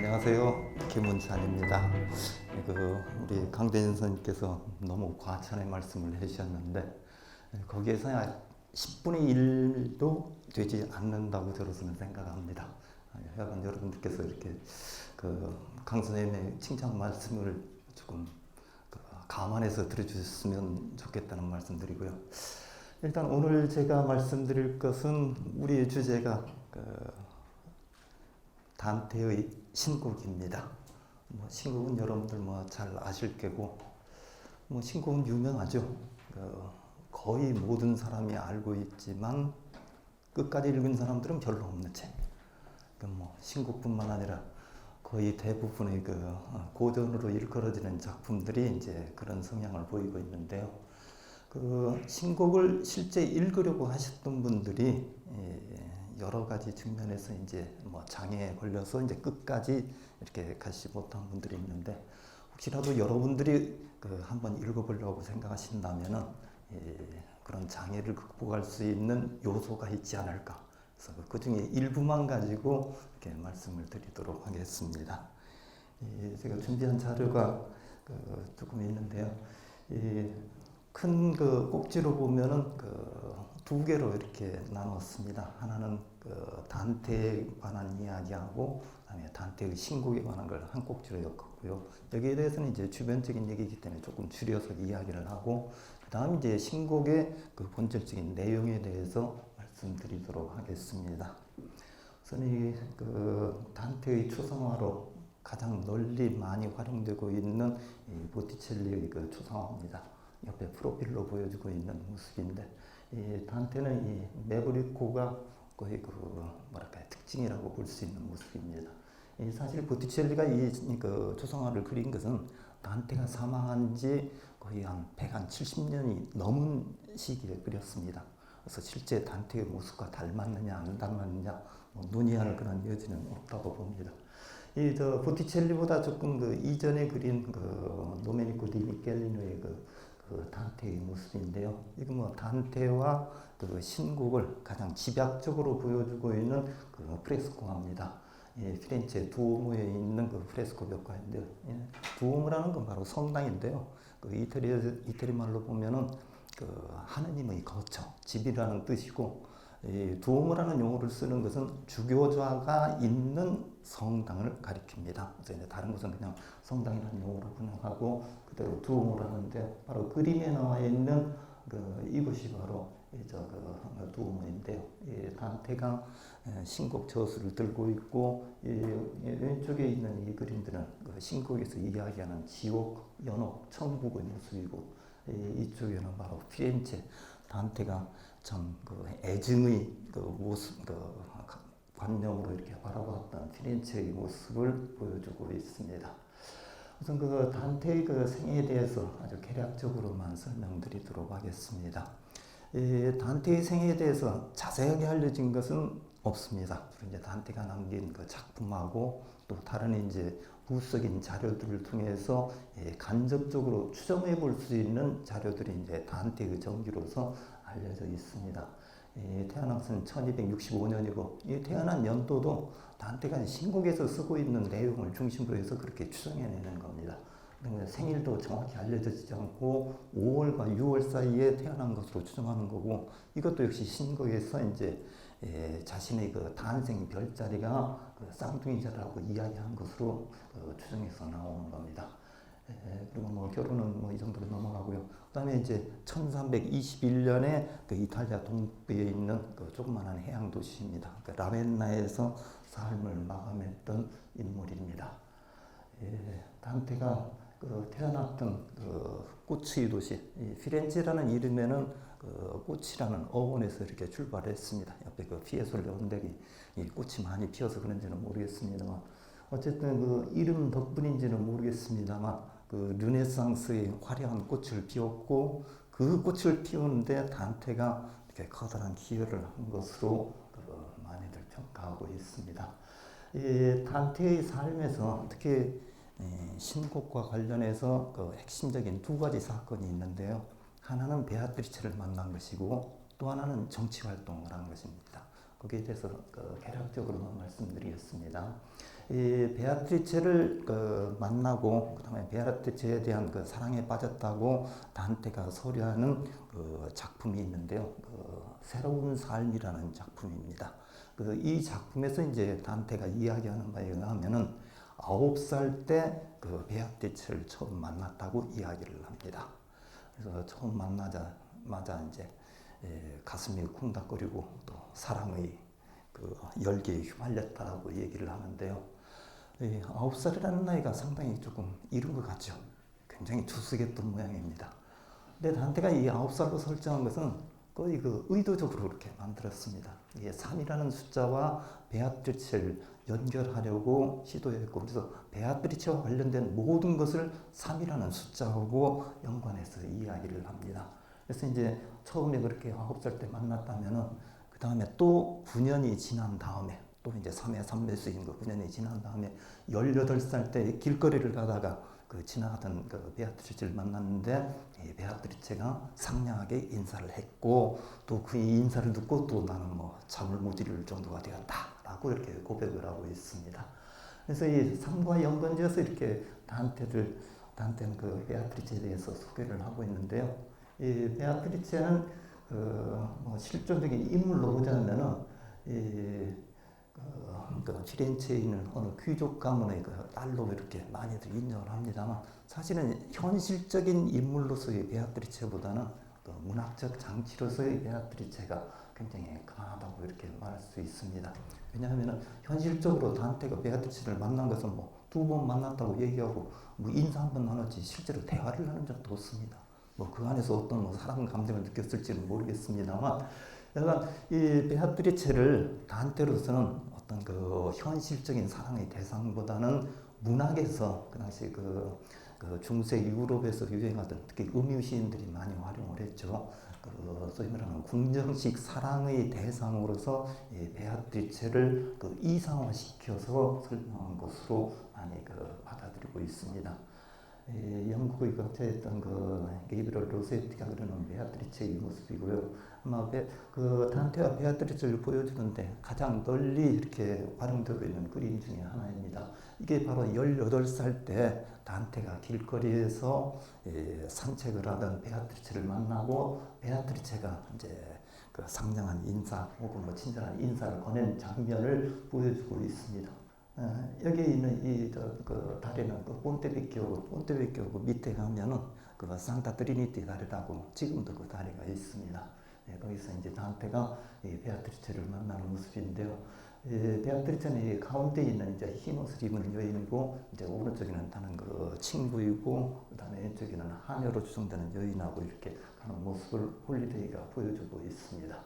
안녕하세요. 김은찬입니다. 우리 강대진 선생님께서 너무 과찬의 말씀을 해주셨는데 거기에서 10분의 1도 되지 않는다고 저로서는 생각합니다. 하여간 여러분들께서 이렇게 강 선생님의 칭찬 말씀을 조금 감안해서 들어주셨으면 좋겠다는 말씀드리고요. 일단 오늘 제가 말씀드릴 것은 우리의 주제가 단테의 신곡입니다. 신곡은 여러분들 잘 아실 거고, 신곡은 유명하죠. 거의 모든 사람이 알고 있지만 끝까지 읽은 사람들은 별로 없는 책. 신곡뿐만 아니라 거의 대부분의 고전으로 일컬어지는 작품들이 이제 그런 성향을 보이고 있는데요. 신곡을 실제 읽으려고 하셨던 분들이 여러 가지 측면에서 이제 장애에 걸려서 이제 끝까지 이렇게 가지 못한 분들이 있는데, 혹시라도 여러분들이 한번 읽어보려고 생각하신다면은 그런 장애를 극복할 수 있는 요소가 있지 않을까. 그래서 그 중에 일부만 가지고 이렇게 말씀을 드리도록 하겠습니다. 제가 준비한 자료가 조금 있는데요. 큰 꼭지로 보면은 두 개로 이렇게 나눴습니다. 하나는 단테에 관한 이야기하고, 그다음에 단테의 신곡에 관한 걸 한 꼭지로 엮었고요. 여기에 대해서는 이제 주변적인 얘기이기 때문에 조금 줄여서 이야기를 하고, 그다음 이제 신곡의 본질적인 내용에 대해서 말씀드리도록 하겠습니다. 우선 이 단테의 초상화로 가장 널리 많이 활용되고 있는 이 보티첼리의 초상화입니다. 옆에 프로필로 보여주고 있는 모습인데, 이 단테는 이 메브리코가 거의 특징이라고 볼 수 있는 모습입니다. 사실 보티첼리가 이 초상화를 그린 것은 단테가 사망한 지 거의 한 170년이 넘은 시기에 그렸습니다. 그래서 실제 단테의 모습과 닮았느냐 안 닮았느냐 논의할 그런 여지는 없다고 봅니다. 보티첼리보다 조금 이전에 그린 도메니코 디 미켈리노의 단테의 모습인데요. 이거 단테와 신곡을 가장 집약적으로 보여주고 있는 프레스코입니다. 피렌체 두오모에 있는 프레스코 벽화인데요. 두오모라는 건 바로 성당인데요. 이태리 말로 보면은 하느님의 거처, 집이라는 뜻이고, 두오모라는 용어를 쓰는 것은 주교자가 있는 성당을 가리킵니다. 그래서 이제 다른 것은 그냥 성당이라는 용어로 번역하고 그대로 두오모라는데, 바로 그림에 나와 있는 이것이 바로 두오모인데요. 단테가 신곡 저수를 들고 있고, 왼쪽에 있는 이 그림들은 신곡에서 이야기하는 지옥, 연옥, 천국의 모습이고, 이쪽에는 바로 피렌체, 단테가 참 애증의 모습, 관념으로 이렇게 바라봤던 피렌체의 모습을 보여주고 있습니다. 우선 단테의 생애에 대해서 아주 개략적으로만 설명드리도록 하겠습니다. 단테의 생애에 대해서 자세하게 알려진 것은 없습니다. 이제 단테가 남긴 작품하고 또 다른 이제 부수적인 자료들을 통해서 간접적으로 추정해 볼 수 있는 자료들이 이제 단테의 전기로서 알려져 있습니다. 태어난 것은 1265년이고, 태어난 연도도 단테가 신곡에서 쓰고 있는 내용을 중심으로 해서 그렇게 추정해내는 겁니다. 생일도 정확히 알려지지 않고 5월과 6월 사이에 태어난 것으로 추정하는 거고, 이것도 역시 신곡에서 이제 자신의 탄생 별자리가 쌍둥이자라고 이야기한 것으로 추정해서 나오는 겁니다. 그리고 결혼은 이 정도로 넘어가고요. 그다음에 이제 1321년에 이탈리아 동부에 있는 조그마한 해양 도시입니다. 라벤나에서 삶을 마감했던 인물입니다. 단테가 태어났던 꽃의 도시 피렌체라는 이름에는 꽃이라는 어원에서 이렇게 출발했습니다. 옆에 피에솔레 언덕이 꽃이 많이 피어서 그런지는 모르겠습니다만, 어쨌든 이름 덕분인지는 모르겠습니다만, 르네상스의 화려한 꽃을 피웠고, 그 꽃을 피우는데 단테가 이렇게 커다란 기여를 한 것으로 많이들 평가하고 있습니다. 단테의 삶에서 특히 신곡과 관련해서 핵심적인 두 가지 사건이 있는데요. 하나는 베아트리체를 만난 것이고, 또 하나는 정치 활동을 한 것입니다. 거기에 대해서 개략적으로만 말씀드리겠습니다. 이 베아트리체를 만나고 그다음에 베아트리체에 대한 그 사랑에 빠졌다고 단테가 소리하는 그 작품이 있는데요. 새로운 삶이라는 작품입니다. 이 작품에서 이제 단테가 이야기하는 바에 의하면은 9살 때 그 베아트리체를 처음 만났다고 이야기를 합니다. 그래서 처음 만나자마자 이제 가슴이 쿵닥거리고 또 사랑의 그 열기에 휘말렸다라고 얘기를 하는데요. 9살이라는 나이가 상당히 조금 이른 것 같죠. 굉장히 투숙했던 모양입니다. 근데 단테가 이 9살로 설정한 것은 거의 그 의도적으로 그렇게 만들었습니다. 이게 3이라는 숫자와 베아트리체를 연결하려고 시도했고, 그래서 베아트리체와 관련된 모든 것을 3이라는 숫자하고 연관해서 이야기를 합니다. 그래서 이제 처음에 그렇게 9살 때 만났다면은 그 다음에 또 9년이 지난 다음에 또 이제 3회 3매수인 거 9년이 지난 다음에 18살 때 길거리를 가다가 그 지나가던 그 베아트리체를 만났는데 이 베아트리체가 상냥하게 인사를 했고 또 그 인사를 듣고 또 나는 뭐 잠을 못 이룰 정도가 되었다라고 이렇게 고백을 하고 있습니다. 그래서 이 삶과 연관지어서 이렇게 단테는 그 베아트리체에 대해서 소개를 하고 있는데요. 이 베아트리체는 뭐 실존적인 인물로 보자면은 피렌체에 있는 어느 귀족 가문의 그 딸로 이렇게 많이들 인정을 합니다만 사실은 현실적인 인물로서의 베아트리체보다는 또 문학적 장치로서의 베아트리체가 굉장히 강하다고 이렇게 말할 수 있습니다. 왜냐하면 현실적으로 단테가 베아트리체를 만난 것은 뭐 2번 만났다고 얘기하고 뭐 인사 한 번 나눴지 실제로 대화를 하는 적도 없습니다. 뭐 그 안에서 어떤 뭐 사랑 감정을 느꼈을지는 모르겠습니다만, 약간 이 베아트리체를 단테로서는 어떤 그 현실적인 사랑의 대상보다는 문학에서 그 당시 그 중세 유럽에서 유행하던 특히 음유 시인들이 많이 활용을 했죠. 소위 말하는 궁정식 사랑의 대상으로서 이 베아트리체를 그 이상화시켜서 설명한 것으로 많이 받아들이고 있습니다. 영국의 거처였던 그 게이브리엘 로세티가 그리는 베아트리체의 모습이고요. 아마 그 단테와 베아트리체를 보여주는데 가장 널리 이렇게 활용되고 있는 그림 중에 하나입니다. 이게 바로 18살 때 단테가 길거리에서 산책을 하던 베아트리체를 만나고 베아트리체가 이제 그 상냥한 인사 혹은 뭐 친절한 인사를 건넨 장면을 보여주고 있습니다. 여기 있는 그 다리는 그 폰테베키오고 밑에 가면은 그 산타 트리니티 다리라고 지금도 그 다리가 있습니다. 거기서 이제 단테가 이 베아트리체를 만나는 모습인데요. 베아트리체는 이 가운데 있는 이제 흰 옷을 입은 여인이고 이제 오른쪽에는 다른 그 친구이고 그다음에 왼쪽에는 하녀로 추정되는 여인하고 이렇게 가는 모습을 홀리데이가 보여주고 있습니다.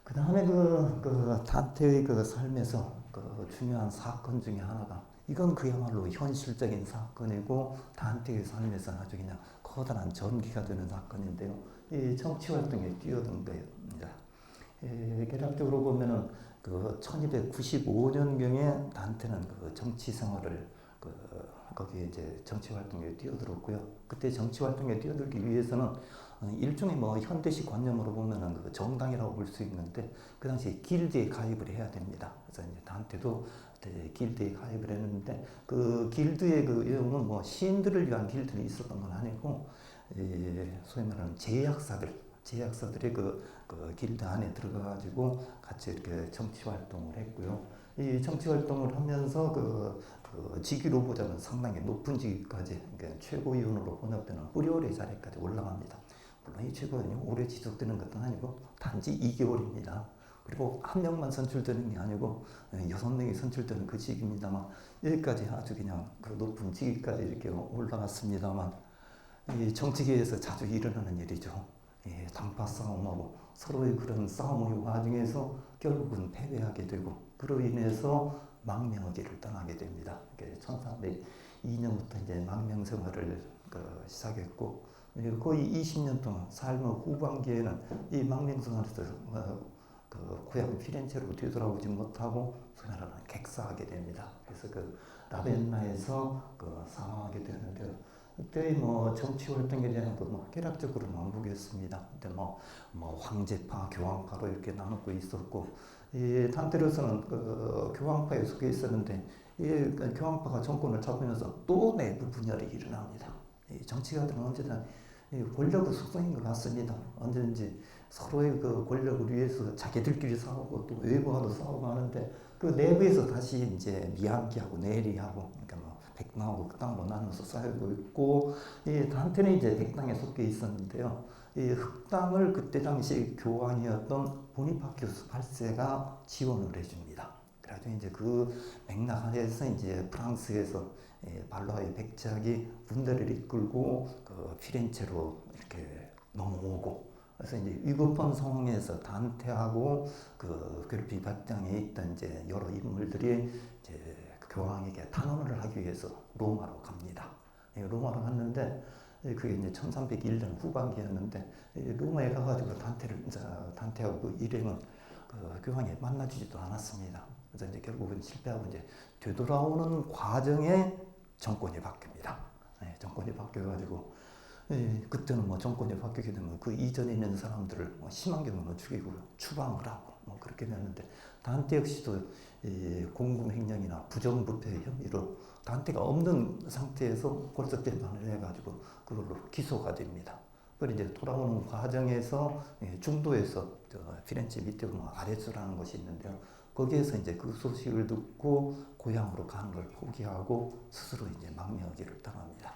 그 다음에 그 단테의 그 삶에서 그 중요한 사건 중에 하나가 이건 그야말로 현실적인 사건이고 단테의 삶에서 아주 그냥 커다란 전기가 되는 사건인데요. 이 정치 활동에 뛰어든 거입니다. 개략적으로 보면은 그 1295년경에 단테는 그 정치 생활을 거기에 이제 정치 활동에 뛰어들었고요. 그때 정치 활동에 뛰어들기 위해서는 일종의 뭐 현대식 관념으로 보면은 그 정당이라고 볼 수 있는데 그 당시 길드에 가입을 해야 됩니다. 그래서 이제 단테도 길드에 가입을 했는데 그 길드의 그 내용은 뭐 시인들을 위한 길드는 있었던 건 아니고 소위 말하는 제약사들이 그 길드 안에 들어가가지고 같이 이렇게 정치 활동을 했고요. 이 정치 활동을 하면서 그 직위로 보자면 상당히 높은 직위까지 그러니까 최고위원으로 번역되는 뿌리오리 자리까지 올라갑니다. 물론 이 최고위원이 오래 지속되는 것도 아니고 단지 2개월입니다. 그리고 한 명만 선출되는 게 아니고 6명이 선출되는 그 직위입니다만 여기까지 아주 그냥 그 높은 직위까지 이렇게 올라갔습니다만 이 정치계에서 자주 일어나는 일이죠. 당파 싸움하고 서로의 그런 싸움의 와중에서 결국은 패배하게 되고 그로 인해서 망명의 길을 떠나게 됩니다. 1302년부터 이제 망명 생활을 시작했고 거의 20년 동안 삶의 후반기에는 이 망명 생활에서 그 고향 피렌체로 되돌아오지 못하고 소위 말하는 객사하게 됩니다. 그래서 그 라벤나에서 사망하게 되는데요. 그때 뭐 정치 활동에 대한도 뭐 쾌락적으로는 안 보겠습니다. 근데 뭐 황제파, 교황파로 이렇게 나누고 있었고, 이 단테로스는 그 교황파에 속해 있었는데, 이 교황파가 정권을 잡으면서 또 내부 분열이 일어납니다. 이 정치가들은 언제나 이 권력의 속성인 것 같습니다. 언제든지 서로의 그 권력을 위해서 자기들끼리 싸우고 또 외부와도 싸우고 하는데, 그 내부에서 다시 이제 미양기하고 내리하고, 그러니까 뭐 백당하고 극당으로 나눠서 싸우고 있고, 이 단테는 이제 백당에 속해 있었는데요. 이 흑당을 그때 당시 교황이었던 보니파큐스 8세가 지원을 해줍니다. 그래가지고 이제 그 맥락 하에서 이제 프랑스에서 발로아의 백작이 군대를 이끌고 그 피렌체로 이렇게 넘어오고, 그래서 이제 위급한 상황에서 단테하고 그 괴롭히 발장에 있던 이제 여러 인물들이 이제 교황에게 탄원을 하기 위해서 로마로 갑니다. 로마로 갔는데 그게 이제 1301년 후반기였는데 로마에 가가지고 단테하고 그 일행은 그 교황이 만나주지도 않았습니다. 그래서 이제 결국은 실패하고 이제 되돌아오는 과정에 정권이 바뀝니다. 정권이 바뀌어가지고 그때는 뭐 정권이 바뀌게 되면 그 이전에 있는 사람들을 뭐 심한 경우는 죽이고 추방을 하고 뭐 그렇게 됐는데, 단테 역시도 공금횡령이나 부정부패 혐의로 단테가 없는 상태에서 골석 배반을 해가지고 그걸로 기소가 됩니다. 그리고 이제 돌아오는 과정에서 중도에서 피렌체 밑에 보면 아레츠라는 곳이 있는데요. 거기에서 이제 그 소식을 듣고 고향으로 가는 걸 포기하고 스스로 이제 망명하기를 떠납니다.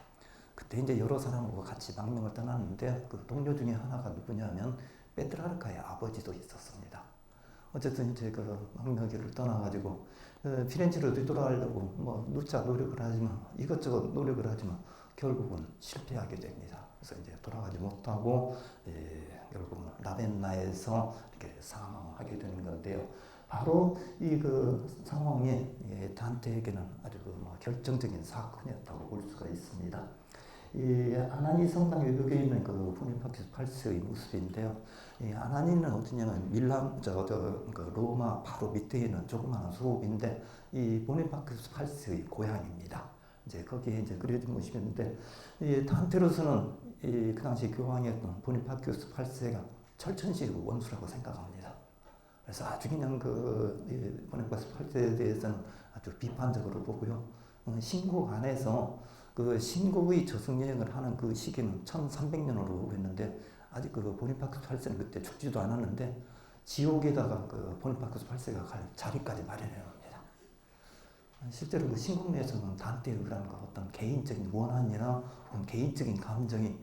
그때 이제 여러 사람하고 같이 망명을 떠났는데 그 동료 중에 하나가 누구냐면 페트라르카의 아버지도 있었습니다. 어쨌든 이제 그 망명길을 떠나가지고 피렌체로 되돌아가려고 뭐 누차 노력을 하지만 이것저것 노력을 하지만 결국은 실패하게 됩니다. 그래서 이제 돌아가지 못하고 결국은 라벤나에서 이렇게 사망하게 되는 건데요. 바로 이 그 상황이 단테에게는 아주 뭐 결정적인 사건이었다고 볼 수가 있습니다. 이 아나니 성당 외벽에 있는 그 보니파큐스 8세의 모습인데요. 이 아나니는 어디냐면 밀란 그 로마 바로 밑에 있는 조그마한 소읍인데 이 보니파큐스 8세의 고향입니다. 이제 거기에 이제 그려진 모습인데 이 단테로스는 그 당시 교황이었던 보니파큐스 8세가 철천시의 원수라고 생각합니다. 그래서 아주 그냥 그 보니파큐스 8세에 대해서는 아주 비판적으로 보고요. 신국 안에서 그 신국의 저승 여행을 하는 그 시기는 1300년으로 했는데 아직 그 보니파큐스 8세는 그때 죽지도 않았는데 지옥에다가 그 보니파큐스 8세가 갈 자리까지 마련해 놉니다. 실제로 그 신국 내에서는 단테의 그런 어떤 개인적인 원한이나 혹은 개인적인 감정이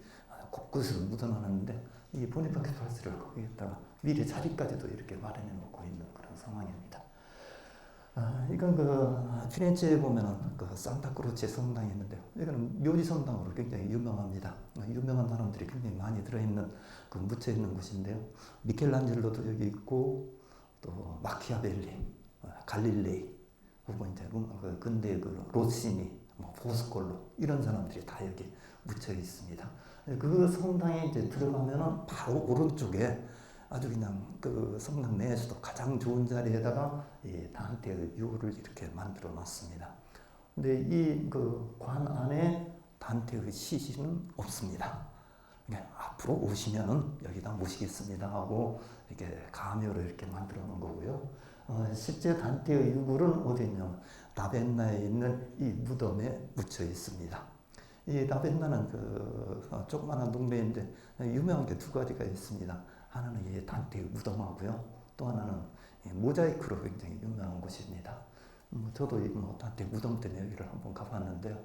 곳곳으로 묻어나는데 이 보니파큐스 8세를 거기에다가 미래 자리까지도 이렇게 마련해 놓고 있는 그런 상황입니다. 이건 그 피렌체에 보면은 그 산타크로체 성당이 있는데요. 이거는 묘지 성당으로 굉장히 유명합니다. 유명한 사람들이 굉장히 많이 들어있는 그 묻혀 있는 곳인데요. 미켈란젤로도 여기 있고 또 마키아벨리, 갈릴레이, 혹은 이제 그 근대 그 로시니, 뭐 보스콜로 이런 사람들이 다 여기 묻혀 있습니다. 그 성당에 이제 들어가면은 바로 오른쪽에 아주 그냥 그 성당 내에서도 가장 좋은 자리에다가 이 단테의 유를 이렇게 만들어 놨습니다. 근데 이 그 관 안에 단테의 시신은 없습니다. 그러니까 앞으로 오시면은 여기다 모시겠습니다 하고 이렇게 가묘를 이렇게 만들어 놓은 거고요. 실제 단테의 유물은 어디 있냐면 라벤나에 있는 이 무덤에 묻혀 있습니다. 이 라벤나는 그 조그마한 동네인데 유명한 게 두 가지가 있습니다. 하나는 이 단테의 무덤하고요. 또 하나는 모자이크로 굉장히 유명한 곳입니다. 저도 뭐 단테 무덤 때문에 여기를 한번 가봤는데요.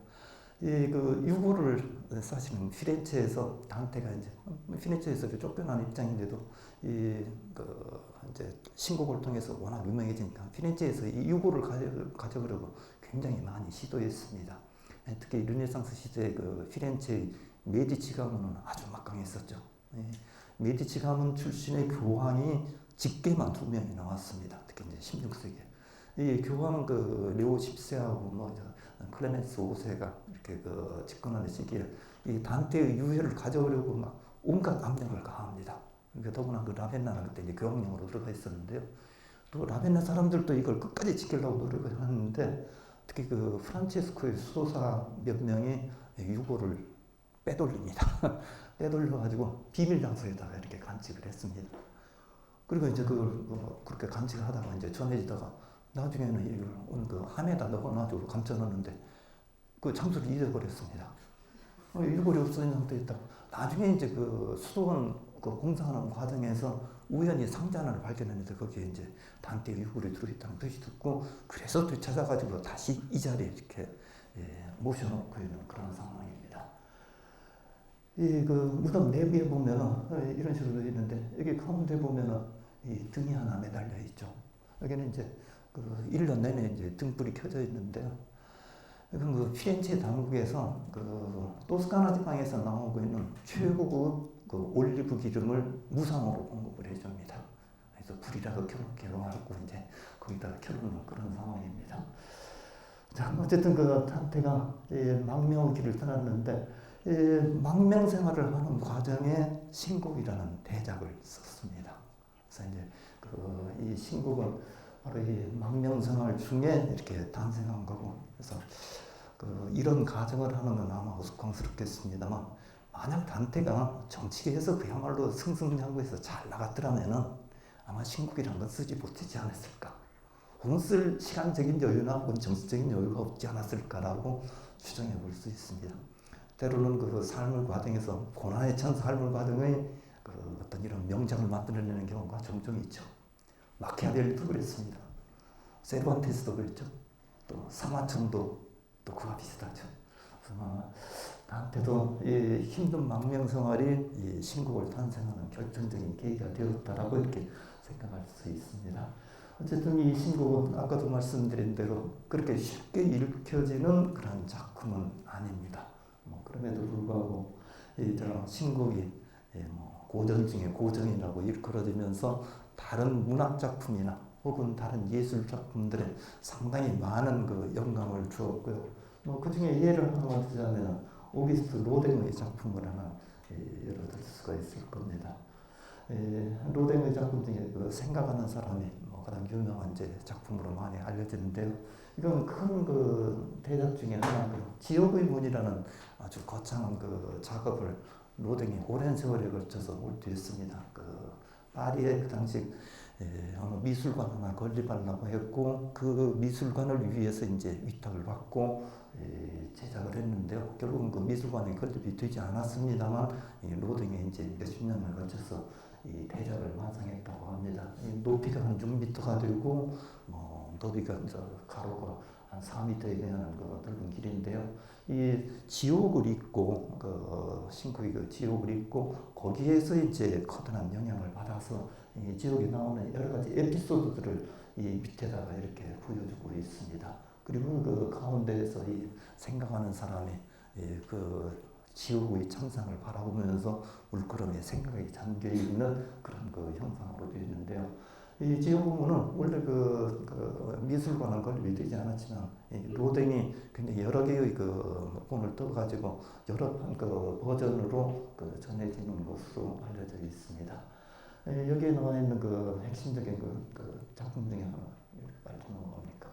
이 그 유고를 사실은 피렌체에서 단테가 이제 피렌체에서 쫓겨난 입장인데도 이 그 이제 신곡을 통해서 워낙 유명해지니까 피렌체에서 이 유고를 가져오려고 굉장히 많이 시도했습니다. 특히 르네상스 시대 그 피렌체의 메디치 가문은 아주 막강했었죠. 메디치 가문 출신의 교황이 직계만 2명이 나왔습니다. 특히 이제 16세기. 이 교황 그 레오 10세하고 뭐 클레멘스 5세가 이렇게 그 집권하는 시기에 이 단테의 유해를 가져오려고 막 온갖 압력을 가합니다. 그러니까 더구나 그 라벤나는 그때 이제 교황령으로 들어가 있었는데요. 또 라벤나 사람들도 이걸 끝까지 지키려고 노력을 하는데 특히 그 프란체스코의 수도사 몇 명이 유고를 빼돌립니다. 빼돌려가지고 비밀 장소에다가 이렇게 간직을 했습니다. 그리고 이제 그걸 그렇게 간직을 하다가 이제 전해지다가 나중에는 이걸 그 함에다 넣어놔주고 감춰놨는데 그 장소를 잊어버렸습니다. 일골이 없어진 상태에 있다가 나중에 이제 그 수도원 그 공사하는 과정에서 우연히 상자 하나를 발견했는데 거기에 이제 단테 일골이 들어있다는 뜻이 듣고 그래서 되찾아가지고 다시 이 자리에 이렇게 모셔놓고 있는 그런 상황입니다. 이 그 무덤 내부에 보면은 이런 식으로 되어 있는데 여기 가운데 보면은 이 등이 하나 매달려 있죠. 여기는 이제 그 1년 내내 이제 등불이 켜져 있는데요. 이건 그 피렌체 당국에서 그 토스카나 지방에서 나오고 있는 최고급 그 올리브 기름을 무상으로 공급을 해줍니다. 그래서 불이라도 켜놓게 하고 이제 거기다가 켜놓는 그런 상황입니다. 자, 어쨌든 그 탄테가 망명길을 떠났는데 망명 생활을 하는 과정에 신곡이라는 대작을 썼습니다. 그래서 이제 이 신곡은 바로 이 망명 생활 중에 이렇게 탄생한 거고, 그래서 이런 가정을 하는 건 아마 우스꽝스럽겠습니다만, 만약 단테가 정치계에서 그야말로 승승장구해서 잘 나갔더라면은 아마 신곡이라는 건 쓰지 못하지 않았을까. 혹은 쓸 시간적인 여유나 혹은 정신적인 여유가 없지 않았을까라고 추정해 볼 수 있습니다. 때로는 그 삶의 과정에서 고난에 찬 삶의 과정의 그 어떤 이런 명작을 만들어내는 경우가 종종 있죠. 마키아벨리도 그랬습니다. 세르반테스도 그랬죠. 또 사마천도 또 그와 비슷하죠. 그래서 나한테도 이 힘든 망명 생활이 이 신곡을 탄생하는 결정적인 계기가 되었다라고 이렇게 생각할 수 있습니다. 어쨌든 이 신곡은 아까도 말씀드린 대로 그렇게 쉽게 읽혀지는 그런 작품은 아닙니다. 그럼에도 불구하고 이 신곡이 고전 중에 고전이라고 일컬어지면서 다른 문학 작품이나 혹은 다른 예술 작품들에 상당히 많은 그 영감을 주었고요. 그 중에 예를 하나 들자면 오기스트 로댕의 작품을 하나 예를 들 수가 있을 겁니다. 로댕의 작품 중에 그 생각하는 사람이 가장 유명한 이제 작품으로 많이 알려지는데요. 이건 큰 그 대작 중에 하나고 지옥의 문이라는 아주 거창한 그 작업을 로댕이 오랜 세월에 걸쳐서 몰두했습니다. 그 파리에 그 당시 어느 미술관 하나 건립하려고 했고 그 미술관을 위해서 이제 위탁을 받고 제작을 했는데요. 결국은 그 미술관이 건립이 되지 않았습니다만 로댕이 이제 몇십 년을 거쳐서 이 대작을 완성했다고 합니다. 높이가 한 6m가 되고 너비가 가로가 한 4m에 대한 그 넓은 길인데요. 이 지옥을 입고 그 신곡이 그 지옥을 입고 거기에서 이제 커다란 영향을 받아서 이 지옥에 나오는 여러 가지 에피소드들을 이 밑에다가 이렇게 보여주고 있습니다. 그리고 그 가운데에서 이 생각하는 사람이 그 지옥의 참상을 바라보면서 물끄러미에 생각이 잠겨 있는 그런 그 형상으로 되어 있는데요. 이 지옥문은 원래 그 미술관은 건립이 되지 않았지만 로댕이 굉장히 여러 개의 그 본을 떠가지고 여러 그 버전으로 그 전해지는 것으로 알려져 있습니다. 여기에 나와 있는 그 핵심적인 그 작품 중에 하나 말씀드리는 겁니까?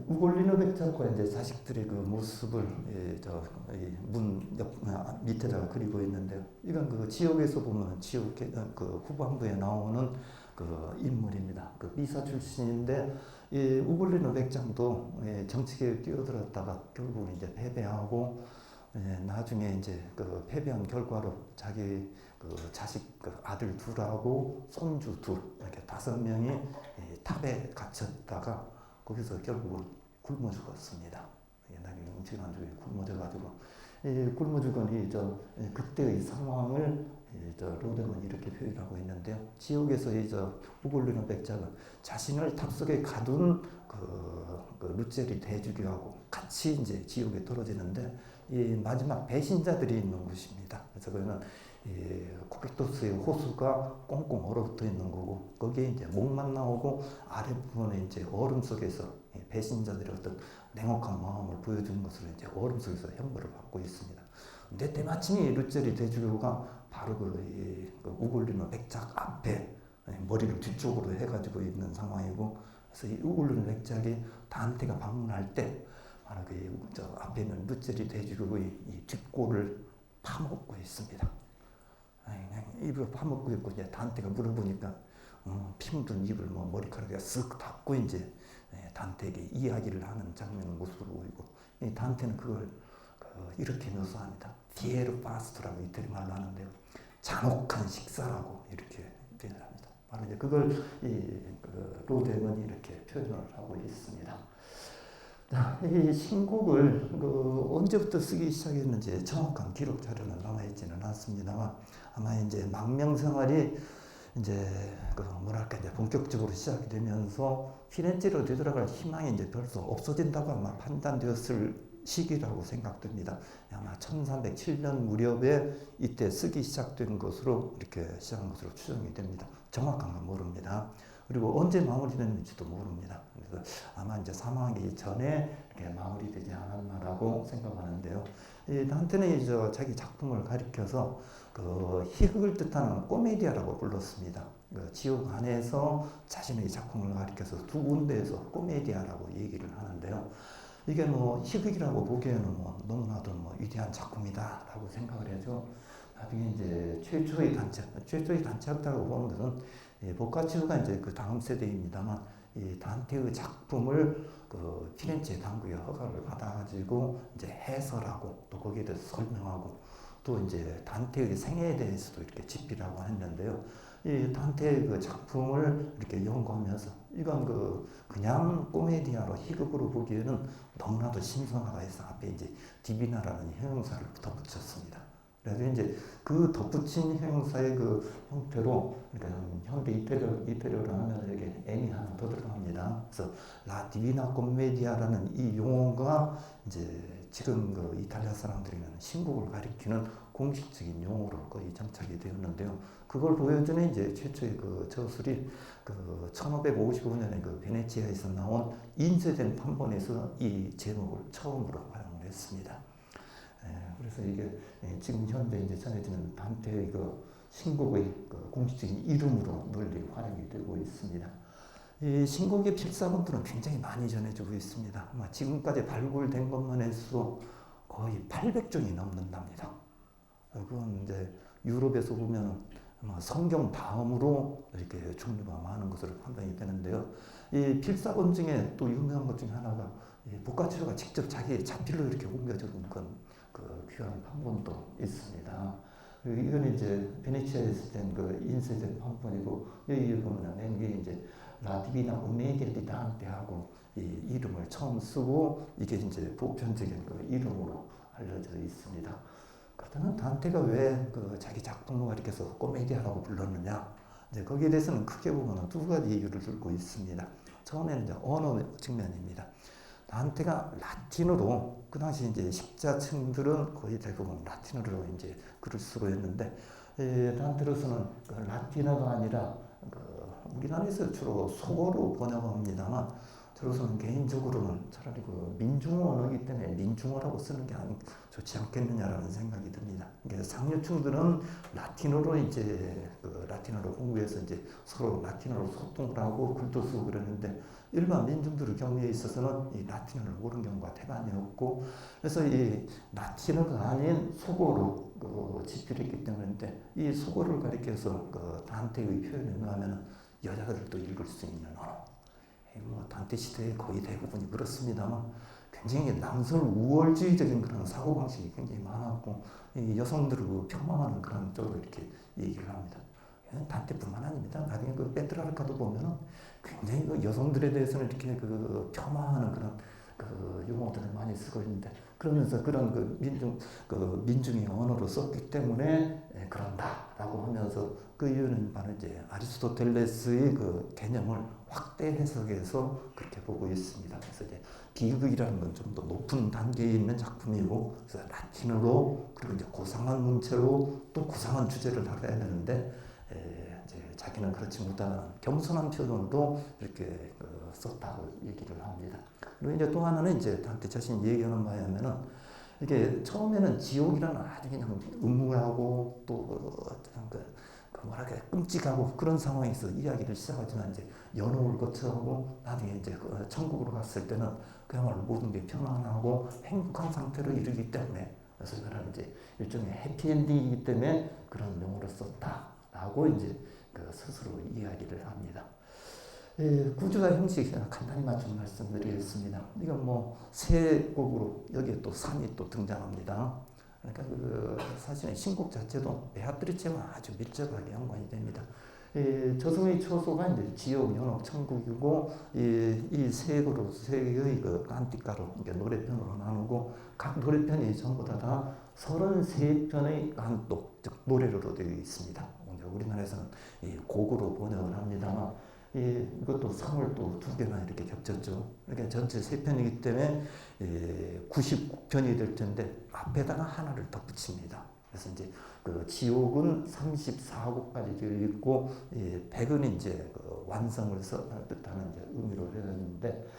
우골리노 백작과 이제 자식들의 그 모습을 문 옆 밑에다가 그리고 있는데요. 이건 그 지옥에서 보면 지옥 그 후반부에 나오는 그 인물입니다. 그 미사 출신인데 이 우골리노 백장도 정치계에 뛰어들었다가 결국은 이제 패배하고 나중에 이제 그 패배한 결과로 자기 그 자식 그 아들 둘하고 손주 둘 이렇게 5명이 탑에 갇혔다가 거기서 결국은 굶어 죽었습니다. 옛날에 음식한 쪽에 굶어 져가지고 굶어 죽은 그때의 상황을 로댕은 이렇게 표현하고 있는데요. 지옥에서의 우골리노 백작은 자신을 탑속에 가둔 그 루체리 대주교하고 같이 이제 지옥에 떨어지는데 이 마지막 배신자들이 있는 곳입니다. 그래서 그는 코키토스의 호수가 꽁꽁 얼어붙어 있는 거고 거기에 이제 목만 나오고 아래 부분에 이제 얼음 속에서 배신자들의 어떤 냉혹한 마음을 보여주는 것으로 이제 얼음 속에서 형벌을 받고 있습니다. 근데 때마침 이 루체리 대주교가 바로 그 우골리노 백작 앞에 머리를 뒤쪽으로 해가지고 있는 상황이고 그래서 이 우골리노 백작이 단테가 방문할 때 바로 그 앞에 있는 루체리 대주교의 이 뒷골을 파먹고 있습니다. 그냥 입을 파먹고 있고 이제 단테가 물어보니까 피 묻은 입을 뭐 머리카락에 쓱 닦고 이제 단테에게 이야기를 하는 장면 모습을 보이고 이 단테는 그걸 이렇게 묘사합니다. 디에르 파스토라고 이태리 말로 하는데요. 잔혹한 식사라고 이렇게 표현을 합니다. 바로 이제 그걸 로데건이 이렇게 표현을 하고 있습니다. 자, 이 신곡을 언제부터 쓰기 시작했는지 정확한 기록 자료는 남아있지는 않습니다만 아마 이제 망명생활이 이제 뭐랄까 이제 본격적으로 시작이 되면서 피렌체로 되돌아갈 희망이 이제 별로 없어진다고 아마 판단되었을 시기라고 생각됩니다. 아마 1307년 무렵에 이때 쓰기 시작된 것으로 이렇게 시작한 것으로 추정이 됩니다. 정확한 건 모릅니다. 그리고 언제 마무리됐는지도 모릅니다. 그래서 아마 이제 사망하기 전에 이렇게 마무리되지 않았나라고 생각하는데요. 이 단테는 이제 자기 작품을 가리켜서 희극을 뜻하는 코메디아라고 불렀습니다. 지옥 안에서 자신의 작품을 가리켜서 두 군데에서 코메디아라고 얘기를 하는데요. 이게 뭐 희극이라고 보기에는 뭐 너무나도 뭐 위대한 작품이다라고 생각을 해서 나중에 이제 최초의 단체였다고 보는 것은 보카치오가 이제 그 다음 세대입니다만 이 단테의 작품을 피렌체 당국의 허가를 받아가지고 이제 해설하고 또 거기에 대해서 설명하고 또 이제 단테의 생애에 대해서도 이렇게 집필하고 했는데요. 이 단테의 그 작품을 이렇게 연구하면서 이건 그냥 코미디아로 희극으로 보기에는 너무나도 신선하다 해서 앞에 이제 디비나라는 형용사를 덧붙였습니다. 그래서 이제 그 덧붙인 형용사의 그 형태로 그러니까 현대 이태리어로 하면 이게 M이 하나 더 들어갑니다. 그래서 라 디비나 코메디아라는 이 용어가 이제 지금 이탈리아 사람들이는 신곡을 가리키는 공식적인 용어로 거의 정착이 되었는데요. 그걸 보여주는 이제 최초의 저술이 1555년에 베네치아에서 나온 인쇄된 판본에서 이 제목을 처음으로 활용을 했습니다. 그래서 이게 지금 현재 이제 전해지는 단테의 신곡의 공식적인 이름으로 널리 활용이 되고 있습니다. 이 신곡의 필사본들은 굉장히 많이 전해지고 있습니다. 아마 지금까지 발굴된 것만 해도 거의 800종이 넘는답니다. 그건 이제 유럽에서 보면 아마 성경 다음으로 이렇게 종류가 많은 것으로 판단이 되는데요. 이 필사본 중에 또 유명한 것 중에 하나가 보카치오가 직접 자기 자필로 이렇게 옮겨준 귀한 판본도 있습니다. 이건 이제 베네치아에서 된 인쇄된 판본이고 여기 보면 맨 위에 이제 라디비나 오메디아 디 단테하고 이 이름을 처음 쓰고 이게 이제 보편적인 이름으로 알려져 있습니다. 그렇다면 단테가 왜 자기 작품을 가리켜서 코메디아라고 불렀느냐? 이제 거기에 대해서는 크게 보면 두 가지 이유를 들고 있습니다. 처음에는 이제 언어 측면입니다. 단테가 라틴어로 그 당시 이제 식자층들은 거의 대부분 라틴어로 이제 글을 쓰고 있는데 단테로서는 라틴어가 아니라 우리나라에서 주로 속어로 번역합니다만 저로서는 개인적으로는 차라리 민중어 언어이기 때문에 민중어라고 쓰는 게 좋지 않겠느냐라는 생각이 듭니다. 상류층들은 라틴어로 이제 라틴어로 공부해서 이제 서로 라틴어로 소통을 하고 글도 쓰고 그러는데 일반 민중들의 경우에 있어서는 이 라틴어를 모르는 경우가 대반이었고 그래서 이 라틴어가 아닌 속어로 집필했기 때문인데 이 속어를 가리켜서 단테의 표현에 의하면 여자들도 읽을 수 있는 언어. 단테 시대의 거의 대부분이 그렇습니다만 굉장히 남성 우월주의적인 그런 사고방식이 굉장히 많았고 여성들을 폄하하는 그런 쪽으로 이렇게 얘기를 합니다. 단테뿐만 아닙니다. 나중에 페트라르카도 보면은 굉장히 여성들에 대해서는 이렇게 폄하하는 그런 용어들을 많이 쓰고 있는데 그러면서 그런 민중의 언어로 썼기 때문에 그런다라고 하면서 그 이유는 바로 이제 아리스토텔레스의 개념을 확대 해석해서 그렇게 보고 있습니다. 그래서 이제 비극이라는 건 좀 더 높은 단계에 있는 작품이고 그래서 라틴어로 그리고 이제 고상한 문체로 또 고상한 주제를 다뤄야 되는데 이제 자기는 그렇지 못하는 겸손한 표현으로 이렇게 썼다고 얘기를 합니다. 그리고 이제 또 하나는 이제 단테 자신이 얘기하는 바에 하면은 이게 처음에는 지옥이라는 아주 그냥 음울하고 또 뭐랄까 끔찍하고 그런 상황에서 이야기를 시작하지만 이제 연호를 거쳐하고 나중에 이제 천국으로 갔을 때는 그야말로 모든 게 편안하고 행복한 상태로 이르기 때문에 그래서 이거는 이제 일종의 해피엔딩이기 때문에 그런 명으로 썼다라고 이제 그 스스로 이야기를 합니다. 구조와 형식 간단히 맞춘 말씀드리겠습니다. 이건 뭐 세 곡으로 여기에 또 3이 또 등장합니다. 그러니까 그 사실은 신곡 자체도 베아트리체와 아주 밀접하게 연관이 됩니다. 저승의 초소가 이제 지옥, 연옥, 천국이고 이 세 그룹 세 개의 그 깐티가로 노래편으로 나누고 각 노래편이 전부 다 33편의 깐독 즉 노래로 되어 있습니다. 우리나라에서는 곡으로 번역을 합니다만 이것도 3을 또 2개나 이렇게 겹쳤죠. 그러니까 전체 3편이기 때문에 99편이 될 텐데 앞에다가 하나를 덧붙입니다. 그래서 이제 그 지옥은 34곡까지 되어 있고 100은 이제 그 완성을 뜻하는 이제 의미로 되었는데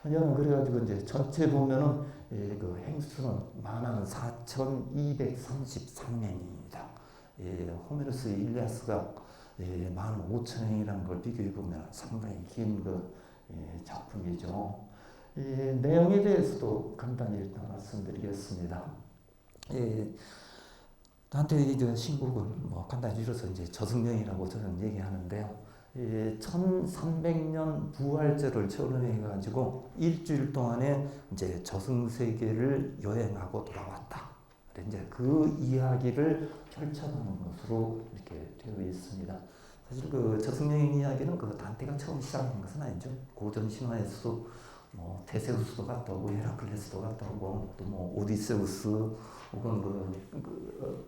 저는 그래가지고 이제 전체 보면은 그 행수는 14,233명입니다. 호메로스 일리아스가 15,000년이라는 걸 비교해 보면 상당히 긴 그 작품이죠. 내용에 대해서도 간단히 일단 말씀드리겠습니다. 단테의 신곡을 뭐 간단히 줄여서 이제 저승령이라고 저는 얘기하는데요. 1300년 부활절을 초론해 가지고 일주일 동안에 이제 저승 세계를 여행하고 돌아왔다. 이제 그 이야기를 펼쳐가는 것으로 이렇게 되어 있습니다. 사실 그 저승여행 이야기는 그 단테가 처음 시작한 것은 아니죠. 고전 신화에서도 뭐 테세우스도 갔다 오고 헤라클레스도 갔다 오고 또 뭐 오디세우스 혹은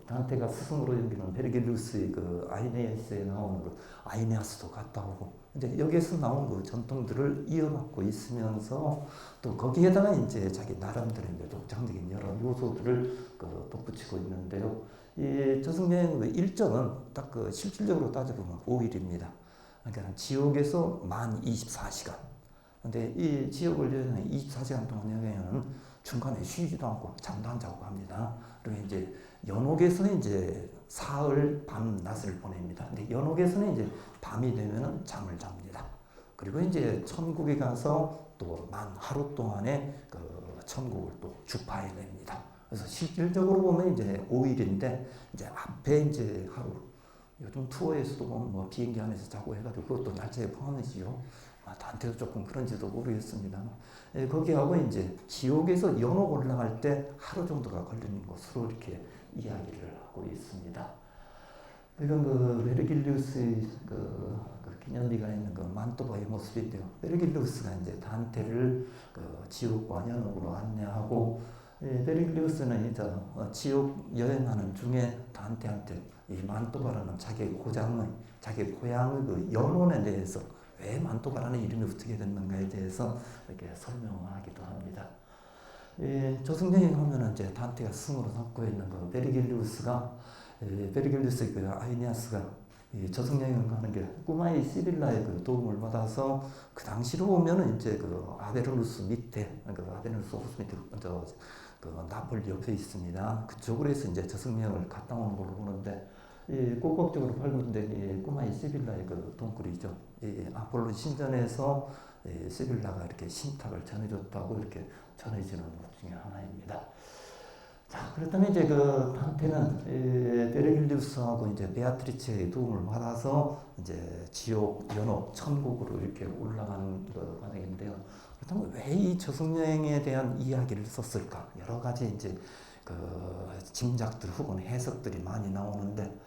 단테가 스승으로 여기는 베르길리우스의 그 아이네아스에 나오는 그 아이네아스도 갔다 오고 이제 여기에서 나온 그 전통들을 이어받고 있으면서 또 거기에다가 이제 자기 나름대로 독창적인 여러 요소들을 그 덧붙이고 있는데요. 이 저승여행 그 일정은 딱 그 실질적으로 따져보면 5일입니다. 그러니까 지옥에서 만 24시간. 근데 이 지옥을 여행하는 24시간 동안 여행하는 중간에 쉬지도 않고 잠도 안 자고 합니다. 그리고 이제 연옥에서는 이제 사흘 밤 낮을 보냅니다. 근데 연옥에서는 이제 밤이 되면은 잠을 잡니다. 그리고 이제 천국에 가서 또 만 하루 동안에 그 천국을 또 주파해냅니다. 그래서 실질적으로 보면 이제 5일인데 이제 앞에 이제 하루 요즘 투어에서도 보면 뭐 비행기 안에서 자고 해가지고 그것도 날짜에 포함이지요. 단테도 조금 그런지도 모르겠습니다. 거기하고 이제 지옥에서 연옥 올라갈 때 하루 정도가 걸리는 것으로 이렇게 이야기를 하고 있습니다. 이건 그 베르길리우스의 그 기념비가 있는 그 만토바의 모습인데요. 베르길리우스가 이제 단테를 그 지옥과 연옥으로 안내하고 베르길리우스는 이제 지옥 여행하는 중에 단테한테 이 만토바라는 자기 고향의 그 연원에 대해서 왜 만토바라는 이름이 붙게 됐는가에 대해서 이렇게 설명하기도 합니다. 저승여행 하면은 이제 단테가 스승으로 삼고 있는 그 베르길리우스의 그 아이네아스가 저승여행을 가는 게 꼬마이 시빌라의 그 도움을 받아서 그 당시로 보면은 이제 그 아베르누스 밑에 그 아베르누스 호수 밑에 그 나폴리 옆에 있습니다. 그쪽으로 해서 이제 저승여행을 갔다 오는 걸로 보는데 꼭꼭적으로 발굴된 꼬마이 시빌라의 그 동굴이죠. 아폴로 신전에서 시빌라가 이렇게 신탁을 전해줬다고 이렇게 전해지는 것 중에 하나입니다. 자, 그렇다면 이제 그 단테는 베르길리우스하고 이제 베아트리체의 도움을 받아서 이제 지옥, 연옥, 천국으로 이렇게 올라가는 그 과정인데요. 그렇다면 왜 이 저승여행에 대한 이야기를 썼을까? 여러 가지 이제 그 짐작들 혹은 해석들이 많이 나오는데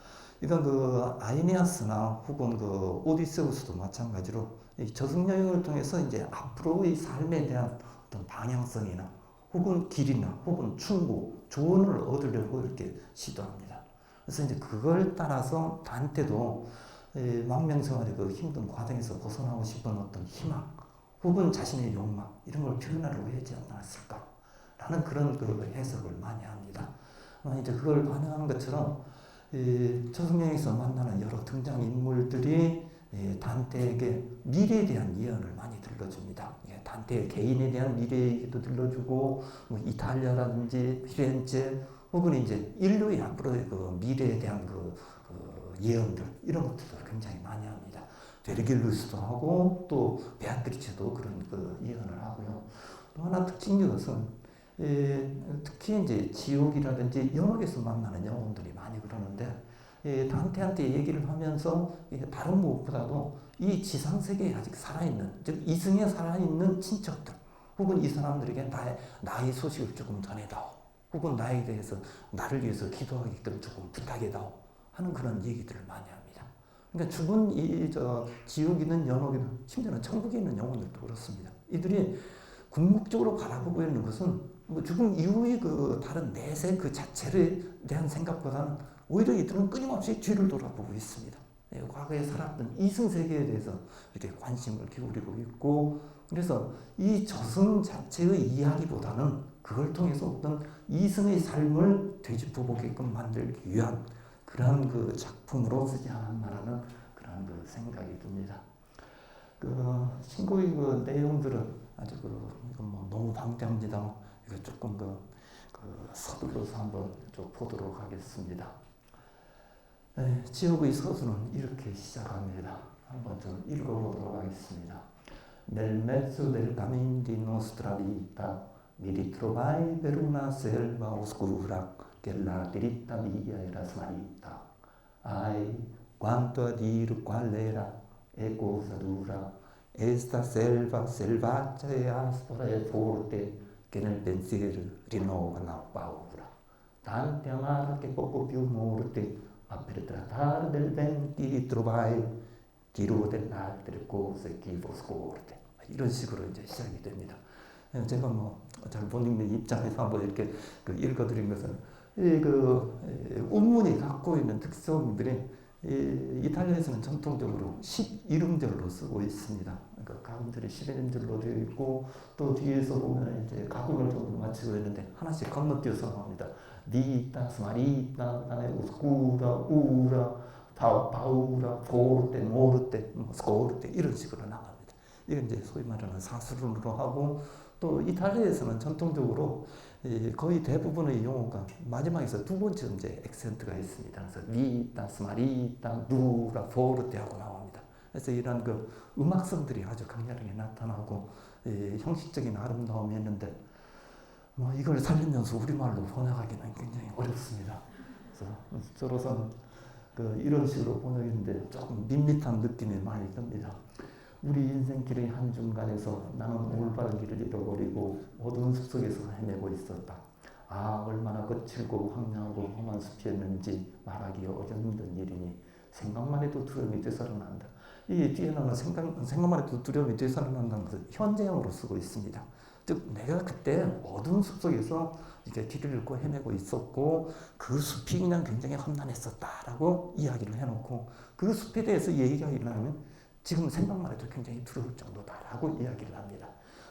이건 그 아이네아스나 혹은 그 오디세우스도 마찬가지로 이 저승여행을 통해서 이제 앞으로의 삶에 대한 어떤 방향성이나 혹은 길이나 혹은 충고, 조언을 얻으려고 이렇게 시도합니다. 그래서 이제 그걸 따라서 단테도 망명생활의 그 힘든 과정에서 벗어나고 싶은 어떤 희망 혹은 자신의 욕망 이런 걸 표현하려고 하지 않았을까 라는 그런 그 해석을 많이 합니다. 이제 그걸 반영하는 것처럼 저승여행에서 만나는 여러 등장인물들이 단테에게 미래에 대한 예언을 많이 들려줍니다. 단테 개인에 대한 미래 얘기도 들려주고, 뭐 이탈리아라든지 피렌체, 혹은 이제 인류의 앞으로의 그 미래에 대한 그 예언들, 이런 것들도 굉장히 많이 합니다. 베르길리우스도 하고, 또 베아트리체도 그런 그 예언을 하고요. 또 하나 특징인 것은 특히 이제 지옥이라든지 영역에서 만나는 영혼들이 많이 그러는데 단테한테 얘기를 하면서 다른 무엇보다도 이 지상 세계에 아직 살아있는, 즉 이승에 살아있는 친척들 혹은 이 사람들에게 나의 소식을 조금 전해다오, 혹은 나에 대해서 나를 위해서 기도하게끔 조금 부탁해다오 하는 그런 얘기들을 많이 합니다. 그러니까 죽은 지옥이든 연옥이든 심지어는 천국에 있는 영혼들도 그렇습니다. 이들이 궁극적으로 바라보고 있는 것은 죽음 이후의 그 다른 내세 그 자체에 대한 생각보다는 오히려 이들은 끊임없이 뒤를 돌아보고 있습니다. 과거에 살았던 이승 세계에 대해서 이렇게 관심을 기울이고 있고, 그래서 이 저승 자체의 이야기보다는 그걸 통해서 어떤 이승의 삶을 되짚어 보게끔 만들기 위한 그러한 그 작품으로 쓰지 않았나라는 그런 그 생각이 듭니다. 그 신고의 그 내용들은 아주 이건 뭐 너무 방대합니다. 이거 조금 서둘러서 한번 좀 보도록 하겠습니다. 지옥의 서두는 이렇게 시작합니다. 한번 좀 읽어보도록 하겠습니다. Nel mezzo del cammin di nostra vita mi ritrovai per una selva oscura che la diritta via era smarrita. Ai, quanto a dir qual era e cosa dura, esta selva selvaggia e aspra e forte che nel pensiero rinnova la paura. Tante amara che poco più morte, ma per trattare del ben ti ritrovai, 뒤로 된 날들의 곳에 기vo scorte. 이런 식으로 이제 시작이 됩니다. 제가 뭐 잘 못 읽는 입장에서 한번 이렇게 읽어드린 것은 운문이 갖고 있는 특성들이 이탈리아에서는 전통적으로 11음절로 쓰고 있습니다. 그러니까 가군들이 11음절로 되어 있고, 또 뒤에서 보면 이제 가군을 좀 맞추고 있는데 하나씩 건너뛰어서 나옵니다. Vita, smarrita, oscura, ura, paura, forte, morte, scorte 이런 식으로 나갑니다. 이건 이제 소위 말하는 사수run으로 하고, 또 이탈리아에서는 전통적으로 거의 대부분의 용어가 마지막에서 두 번째 이제 액센트가 있습니다. 그래서 vita, smarrita, dura, forte 하고 나옵니다. 그래서 이런 그 음악성들이 아주 강렬하게 나타나고 형식적인 아름다움이 있는데, 뭐 이걸 살리면서 우리말로 번역하기는 굉장히 어렵습니다. 그래서 저로서는 이런 식으로 번역인데 조금 밋밋한 느낌이 많이 듭니다. 우리 인생길의 한중간에서 나는 올바른 길을 잃어버리고 어두운 숲속에서 헤매고 있었다. 아, 얼마나 거칠고 황량하고 험한 숲이었는지 말하기 어려운 일이니 생각만 해도 두려움이 되살아난다. 이 뒤에 나오는 생각만 해도 두려움이 되살아난다는 것을 현재형으로 쓰고 있습니다. 즉 내가 그때 어두운 숲속에서 이제 길을 잃고 헤매고 있었고, 그 숲이 그냥 굉장히 험난했었다라고 이야기를 해놓고, 그 숲에 대해서 얘기하기를 하면 지금 생각만 해도 굉장히 두려울 정도다라고 이야기를 합니다.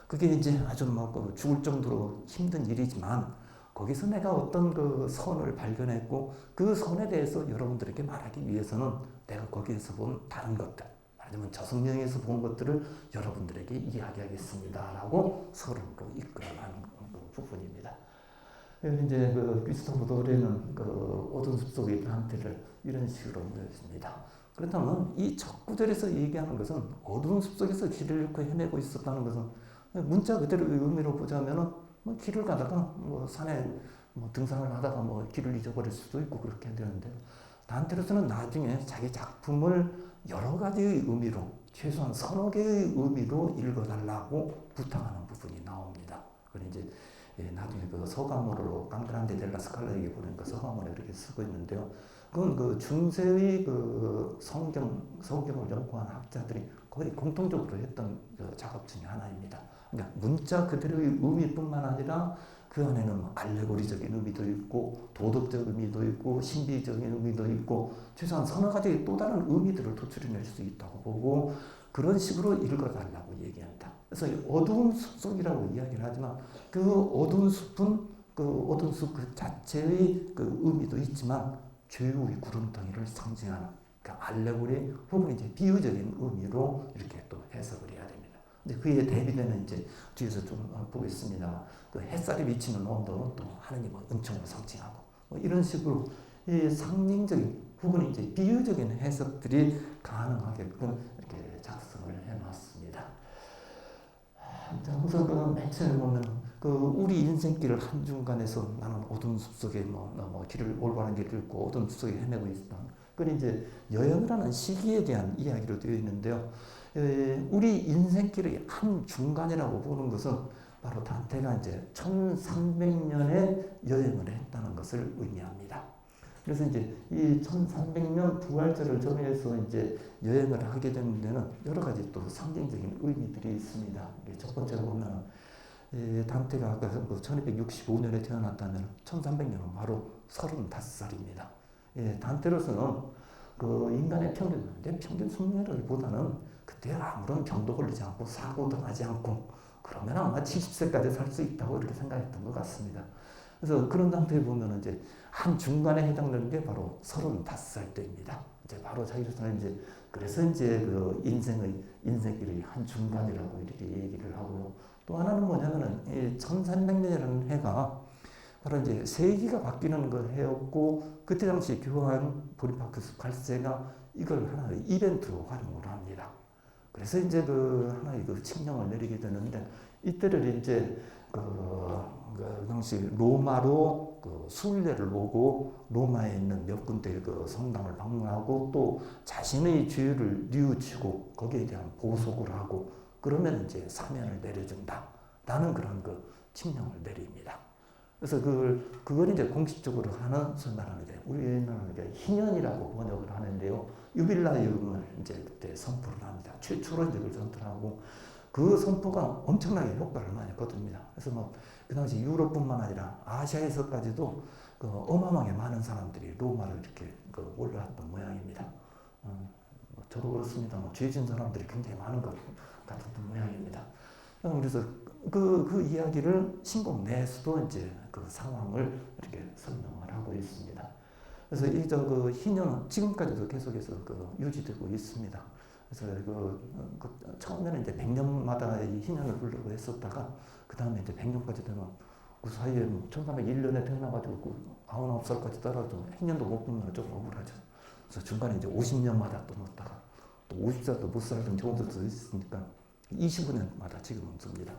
그게 이제 아주 죽을 정도로 힘든 일이지만, 거기서 내가 어떤 그 선을 발견했고, 그 선에 대해서 여러분들에게 말하기 위해서는 내가 거기에서 본 다른 것들, 말하자면 저승여행에서 본 것들을 여러분들에게 이야기하겠습니다라고 서론으로 이끌어가는 부분입니다. 이제 크리스토퍼 도레는 어두운 숲속의 단테를 이런 식으로 보여줍니다. 그렇다면 이 첫 구절에서 얘기하는 것은 어두운 숲속에서 길을 잃고 헤매고 있었다는 것은 문자 그대로의 의미로 보자면은 길을 가다가 산에 등산을 하다가 길을 잊어버릴 수도 있고 그렇게 되는데, 단테로스는 나중에 자기 작품을 여러 가지의 의미로, 최소한 서너 개의 의미로 읽어달라고 부탁하는 부분이 나옵니다. 그래서 이제 나중에 서가모로 깡그란데 델라 스칼라에게 보낸 서가모를 이렇게 쓰고 있는데요. 그건 중세의 성경을 연구한 학자들이 거의 공통적으로 했던 작업 중에 하나입니다. 그러니까 문자 그대로의 의미뿐만 아니라 그 안에는 알레고리적인 의미도 있고, 도덕적 의미도 있고, 신비적인 의미도 있고, 최소한 서너 가지의 또 다른 의미들을 도출해낼 수 있다고 보고, 그런 식으로 읽어달라고 얘기합니다. 그래서 어두운 숲속이라고 이야기를 하지만, 그 어두운 숲은 그 어두운 숲 그 자체의 그 의미도 있지만, 죄의 구름덩이를 상징하는 알레고리 혹은 이제 비유적인 의미로 이렇게 또 해석을 해야 됩니다. 근데 그에 대비되는 이제 뒤에서 좀 보겠습니다. 그 햇살이 비치는 온도, 또 하느님의 은총을 상징하고 이런 식으로 이 상징적인 혹은 이제 비유적인 해석들이 가능하게끔 이렇게 작성을 해놨습니다. 우선 맨 처음에 보면 우리 인생길을 한중간에서 나는 어두운 숲속에 뭐 길을 올바른 길을 잃고 어두운 숲속에 헤매고 있다. 그건 이제 여행을 하는 시기에 대한 이야기로 되어 있는데요. 우리 인생길의 한 중간이라고 보는 것은 바로 단테가 이제 1300년의 여행을 했다는 것을 의미합니다. 그래서 이제 이 1300년 부활절을 정해서 이제 여행을 하게 되는 데는 여러 가지 또 상징적인 의미들이 있습니다. 첫 번째로 보면 단테가 아까 1265년에 태어났다면 1300년은 바로 35살입니다. 단테로서는 인간의 평균 수명보다는 그때 아무런 병도 걸리지 않고 사고도 나지 않고 그러면 아마 70세까지 살 수 있다고 이렇게 생각했던 것 같습니다. 그래서 그런 상태에 보면 이제 한 중간에 해당되는 게 바로 35살 때입니다. 이제 바로 자기로서는 이제 그래서 이제 인생길의 한 중간이라고 이렇게 얘기를 하고요. 또 하나는 뭐냐면은 이 1300년이라는 해가 바로 이제 세기가 바뀌는 그 해였고 그때 당시 교황 보니파크스 8세가 이걸 하나의 이벤트로 활용을 합니다. 그래서 이제 하나의 칙령을 내리게 되는데 이때를 이제 그 당시 로마로 순례를 오고 로마에 있는 몇 군데 성당을 방문하고 또 자신의 죄를 뉘우치고 거기에 대한 보속을 하고 그러면 이제 사면을 내려준다라는 그런 칙령을 내립니다. 그래서 그걸 이제 공식적으로 하는 설날하는데 우리나라는 희년이라고 번역을 하는데요. 유빌라이움을 이제 그때 선포를 합니다. 최초로 이제 그걸 선포하고 그 선포가 엄청나게 효과를 많이 거둡니다. 그래서 그 당시 유럽뿐만 아니라 아시아에서까지도 어마어마하게 많은 사람들이 로마를 이렇게 올라왔던 모양입니다. 저도 그렇습니다. 죄 지은 사람들이 굉장히 많은 것 같았던 모양입니다. 그래서 그 이야기를 신곡 내에서도 이제 그 상황을 이렇게 설명을 하고 있습니다. 그래서 희년은 지금까지도 계속해서 유지되고 있습니다. 그래서 처음에는 이제 100년마다 이 희년을 부르고 했었다가 그 다음에 이제 100년까지 되면 그 사이에 1301년에 태어나가지고 99살까지 따라도 희년도 못 부르면 좀 억울하죠. 그래서 중간에 이제 50년마다 또 넣었다가 또 50살도 못 살던 경우도 있으니까 25년마다 지금은 씁니다.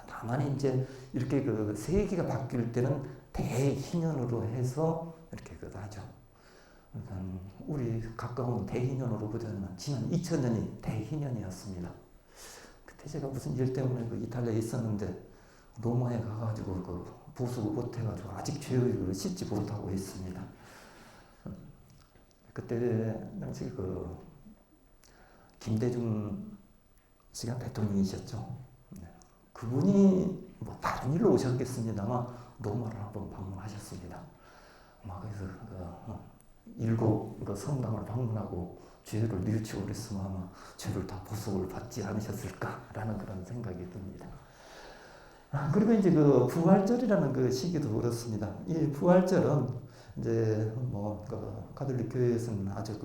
다만 이제 이렇게 세기가 바뀔 때는 대희년으로 해서 이렇게 하죠. 그러니까 우리 가까운 대희년으로 보자면 지난 2000년이 대희년이었습니다. 그때 제가 무슨 일 때문에 이탈리아에 있었는데 로마에 가가지고 보수를 못해가지고 아직 죄를 씻지 못하고 있습니다. 그때 당시 김대중 씨가 대통령이셨죠. 그분이 다른 일로 오셨겠습니다만 로마를 한번 방문하셨습니다. 그래서 7 성당을 방문하고 죄를 뉘우치고 그랬으면 아마 죄를 다 보속을 받지 않으셨을까라는 그런 생각이 듭니다. 그리고 이제 부활절이라는 시기도 그렇습니다. 이 부활절은 이제 가톨릭 교회에서는 아주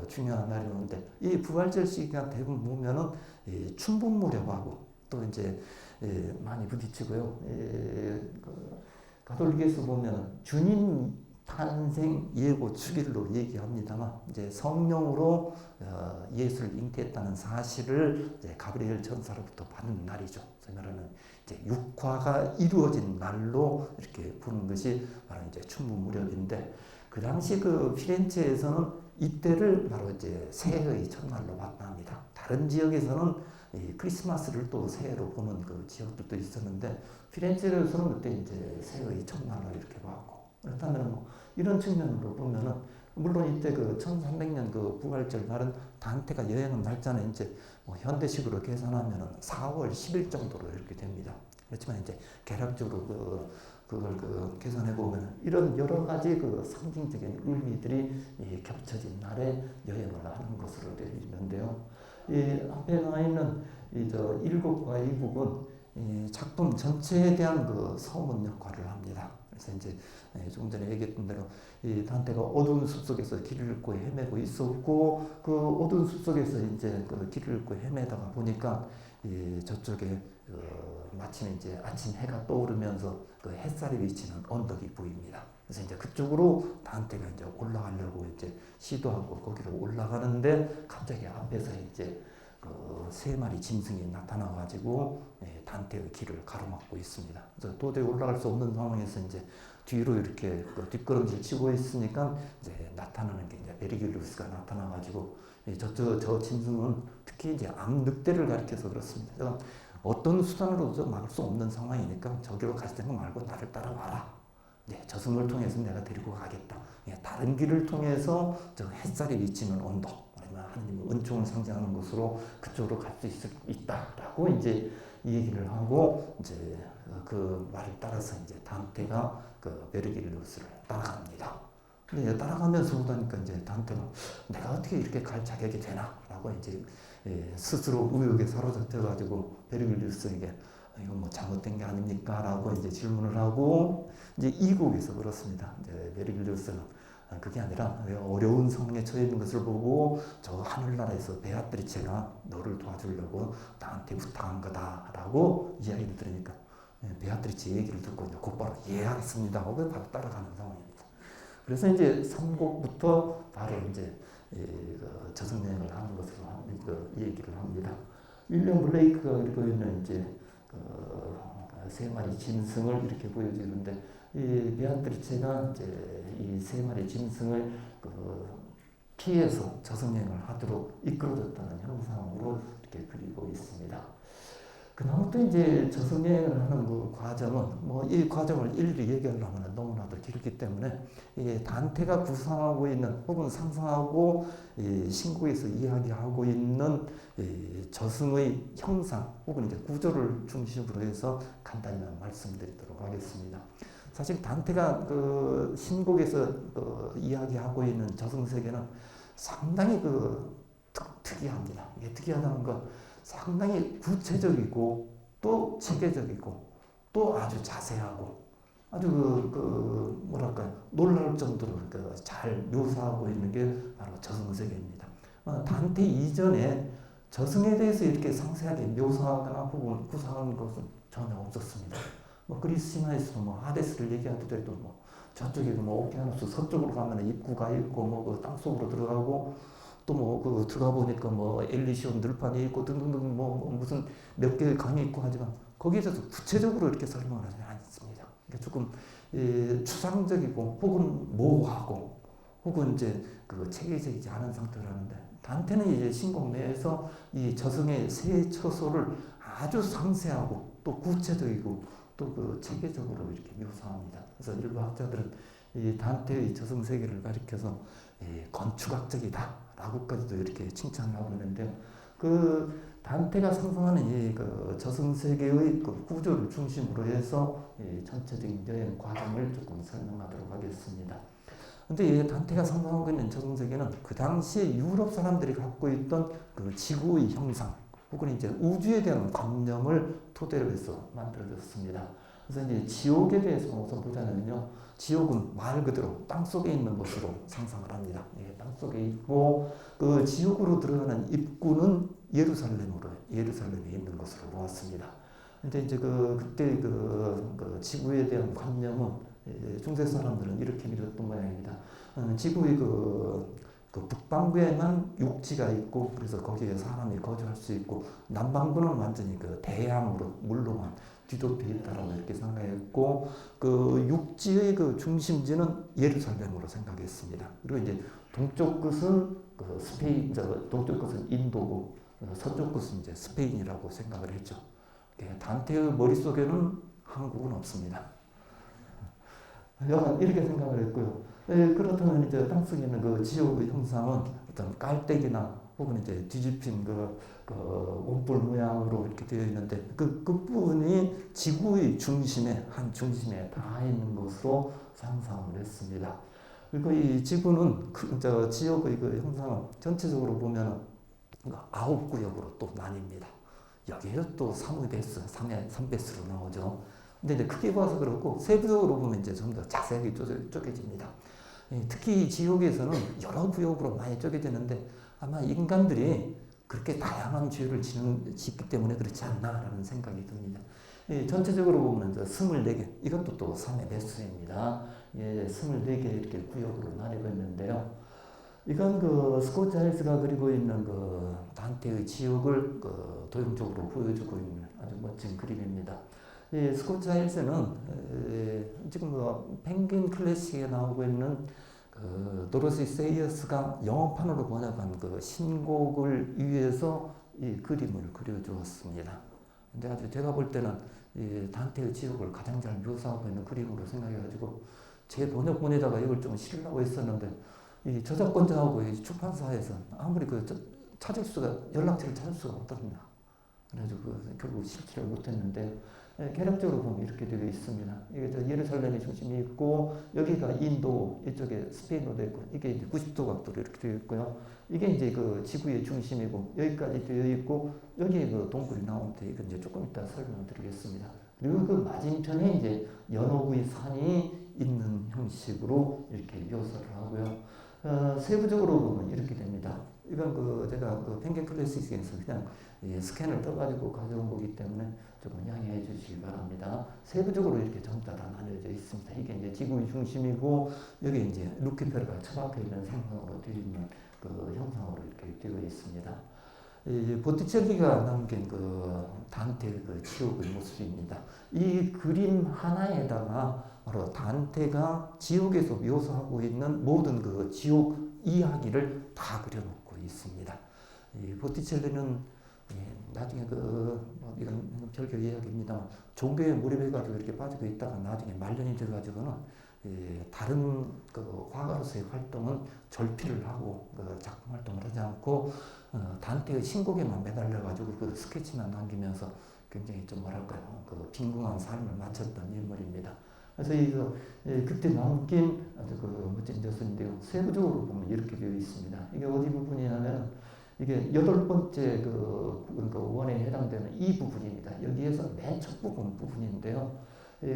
중요한 날이었는데 이 부활절 시기가 대부분 보면은 춘분 무렵하고 또 이제 많이 부딪히고요. 가톨릭에서 보면 주님 탄생 예고 주일로 얘기합니다만 이제 성령으로 예수를 잉태했다는 사실을 이제 가브리엘 천사로부터 받는 날이죠. 소위 말하는 이제 육화가 이루어진 날로 이렇게 부르는 것이 바로 이제 춘분 무렵인데 그 당시 피렌체에서는 이때를 바로 이제 새해의 첫날로 봤답니다. 다른 지역에서는 이 크리스마스를 또 새해로 보는 지역들도 있었는데 피렌체에서는 그때 이제 새해의 첫날로 이렇게 봤고 그렇다면 이런 측면으로 보면은 물론 이때 1300년 부활절 날은 단테가 여행한 날짜는 이제 현대식으로 계산하면은 4월 10일 정도로 이렇게 됩니다. 그렇지만 이제 계략적으로 그걸 계산해 보면 이런 여러 가지 상징적인 의미들이 겹쳐진 날에 여행을 하는 것으로 되는데요. 이 앞에 나와 있는 이 1곡과 2곡은 이 작품 전체에 대한 서문 역할을 합니다. 그래서 이제 조금 전에 얘기했던 대로 이 단테가 어두운 숲속에서 길을 잃고 헤매고 있었고 그 어두운 숲속에서 이제 길을 잃고 헤매다가 보니까 저쪽에 마침 이제 아침 해가 떠오르면서 햇살이 비치는 언덕이 보입니다. 그래서 이제 그쪽으로 단테가 이제 올라가려고 이제 시도하고 거기로 올라가는데 갑자기 앞에서 이제 그 세 마리 짐승이 나타나가지고 단테의 길을 가로막고 있습니다. 그래서 도저히 올라갈 수 없는 상황에서 이제 뒤로 이렇게 그 뒷걸음질 치고 있으니까 이제 나타나는 게 이제 베르길리우스가 나타나가지고 저 짐승은 특히 이제 암늑대를 가리켜서 그렇습니다. 그러니까 어떤 수단으로도 막을 수 없는 상황이니까 저기로 갈 생각 말고 나를 따라와라. 저승을 통해서 내가 데리고 가겠다. 다른 길을 통해서 저 햇살이 비치는 언덕, 아니면 하나님의 은총을 상징하는 곳으로 그쪽으로 갈 수 있다라고 이제 이 얘기를 하고 이제 그 말을 따라서 이제 단테가 그 베르길리우스를 따라갑니다. 근데 따라가면서 보다니까 이제 단테가 내가 어떻게 이렇게 갈 자격이 되나라고 이제 스스로 의욕에 사로잡혀가지고 베르길리우스에게 이거 뭐 잘못된 게 아닙니까?라고 이제 질문을 하고 이제 이곡에서 그렇습니다. 이제 베르길리우스는 그게 아니라 어려운 상황에 처해 있는 것을 보고 저 하늘나라에서 베아트리체가 너를 도와주려고 나한테 부탁한 거다라고 이야기를 들으니까 베아트리체 얘기를 듣고 이제 곧바로 예 알겠습니다 하고 바로 따라가는 상황입니다. 그래서 이제 3곡부터 바로 이제 그 저승여행을 하는 것으로 그 얘기를 합니다. 윌리엄 블레이크가 그리고 있는 이제 세 마리 짐승을 이렇게 보여주는데 이 베아트리체가 이제 이 세 마리 짐승을 피해서 저승여행을 하도록 이끌어줬다는 형상으로 이렇게 그리고 있습니다. 그다음 또 이제 저승여행을 하는 그 과정은 뭐 이 과정을 일일이 얘기하려면 너무나도 길기 때문에 이 단테가 구상하고 있는 혹은 상상하고 이 신곡에서 이야기하고 있는 이 저승의 형상 혹은 이제 구조를 중심으로 해서 간단히 말씀드리도록 하겠습니다. 사실 단테가 그 신곡에서 이야기하고 있는 저승 세계는 상당히 특이합니다. 이게 특이하다는 건 상당히 구체적이고 또 체계적이고 또 아주 자세하고 아주 뭐랄까 놀라울 정도로 잘 묘사하고 있는 게 바로 저승 세계입니다. 단테 이전에 저승에 대해서 이렇게 상세하게 묘사하거나 혹은 구상하는 것은 전혀 없었습니다. 뭐 그리스 신화에서도 뭐 하데스를 얘기하더라도 뭐 저쪽에 뭐 오케아노스 서쪽으로 가면 입구가 있고 뭐 그 땅속으로 들어가고 또 뭐 들어가 보니까 뭐 엘리시온 들판이 있고 등등등 뭐 무슨 몇 개의 강이 있고 하지만 거기에서 구체적으로 이렇게 설명을 하지 않습니다. 그러니까 조금 추상적이고 혹은 모호하고 혹은 이제 체계적이지 않은 상태를 하는데 단테는 이제 신곡 내에서 이 저승의 세 처소를 아주 상세하고 또 구체적이고 또 체계적으로 이렇게 묘사합니다. 그래서 일부 학자들은 이 단테의 저승 세계를 가리켜서 건축학적이다라고까지도 이렇게 칭찬을 하고 있는데요. 그 단테가 상상하는 이 저승 세계의 구조를 중심으로 해서 전체적인 여행 과정을 조금 설명하도록 하겠습니다. 근데 단테가 상상하고 있는 저승 세계는 그 당시에 유럽 사람들이 갖고 있던 그 지구의 형상 혹은 이제 우주에 대한 관념을 토대로 해서 만들어졌습니다. 그래서 이제 지옥에 대해서 우선 보자면요. 지옥은 말 그대로 땅속에 있는 것으로 상상을 합니다. 땅속에 있고 그 지옥으로 들어가는 입구는 예루살렘에 있는 것으로 보았습니다. 근데 이제 그때 지구에 대한 관념은 중세 사람들은 이렇게 믿었던 모양입니다. 지구의 북반구에만 육지가 있고 그래서 거기에 사람이 거주할 수 있고 남반구는 완전히 대양으로 물로만 뒤덮여 있다라고 이렇게 생각했고 육지의 중심지는 예루살렘으로 생각했습니다. 그리고 이제 동쪽 끝은 스페인, 동쪽 끝은 인도고 서쪽 끝은 이제 스페인이라고 생각을 했죠. 단테의 머릿속에는 한국은 없습니다. 이렇게 생각을 했고요. 그렇다면 이제 땅속에 있는 지옥의 형상은 어떤 깔때기나 혹은 이제 뒤집힌 원뿔 모양으로 이렇게 되어 있는데 그 끝부분이 지구의 한 중심에 닿아 있는 것으로 상상을 했습니다. 그리고 이 지구는 지옥의 형상은 전체적으로 보면 9구역으로 또 나뉩니다. 여기에서 또 3배수로 나오죠. 근데 이제 크게 봐서 그렇고 세부적으로 보면 이제 좀 더 자세하게 쪼개집니다. 특히 지옥에서는 여러 구역으로 많이 쪼개지는데 아마 인간들이 그렇게 다양한 죄를 짓기 때문에 그렇지 않나라는 생각이 듭니다. 전체적으로 보면 24개, 이것도 또 3의 배수입니다. 24개 이렇게 구역으로 나뉘고 있는데요. 이건 그 스콧 차일스가 그리고 있는 그 단테의 지옥을 그 도형적으로 보여주고 있는 아주 멋진 그림입니다. 이 스콧 차일스는 지금 뭐 펭귄 클래식에 나오고 있는 그 도로시 세이어스가 영어판으로 번역한 그 신곡을 위해서 이 그림을 그려주었습니다. 근데 아주 제가 볼 때는 이 단테의 지옥을 가장 잘 묘사하고 있는 그림으로 생각해가지고 제 번역본에다가 이걸 좀 실으려고 했었는데 이 저작권자하고 이 출판사에서 아무리 찾을 수가 연락처를 찾을 수가 없더군요. 그래가지고 결국 실지를 못했는데 개략적으로 보면 이렇게 되어 있습니다. 이게 예루살렘이 중심이 있고 여기가 인도 이쪽에 스페인어도 있고 이게 이제 90도 각도로 이렇게 되어 있고요. 이게 이제 그 지구의 중심이고 여기까지 되어 있고 여기에 그 동굴이 나오는데 이건 이제 조금 이따 설명을 드리겠습니다. 그리고 그 맞은편에 이제 연옥의 산이 있는 형식으로 이렇게 묘사를 하고요. 세부적으로 보면 이렇게 됩니다. 이건 그 제가 그 펭귄 클래식에서 그냥 스캔을 떠가지고 가져온 거기 때문에 조금 양해해 주시기 바랍니다. 세부적으로 이렇게 전부 다 나뉘어져 있습니다. 이게 이제 지구의 중심이고 여기 이제 루키페르가 처박혀 있는 상상으로 되어 있는 그 형상으로 이렇게 되어 있습니다. 이 보티첼리가 남긴 그 단테의 그 지옥의 모습입니다. 이 그림 하나에다가 바로 단테가 지옥에서 묘사하고 있는 모든 그 지옥 이야기를 다 그려놓고 있습니다. 이 보티첼리는 나중에 뭐 이건 별개 이야기입니다만 종교에 몰입해가지고 이렇게 빠지고 있다가 나중에 말년이 돼가지고는 다른 그 화가로서의 활동은 절필을 하고 그 작품 활동을 하지 않고 단테의 신곡에만 매달려가지고 그 스케치만 남기면서 굉장히 좀 뭐랄까요 그 빈궁한 삶을 마쳤던 인물입니다. 그래서 그때 남긴 아주 그 멋진 저술인데요. 세부적으로 보면 이렇게 되어 있습니다. 이게 어디 부분이냐면 이게 8번째 그 원에 해당되는 이 부분입니다. 여기에서 맨 첫 부분인데요.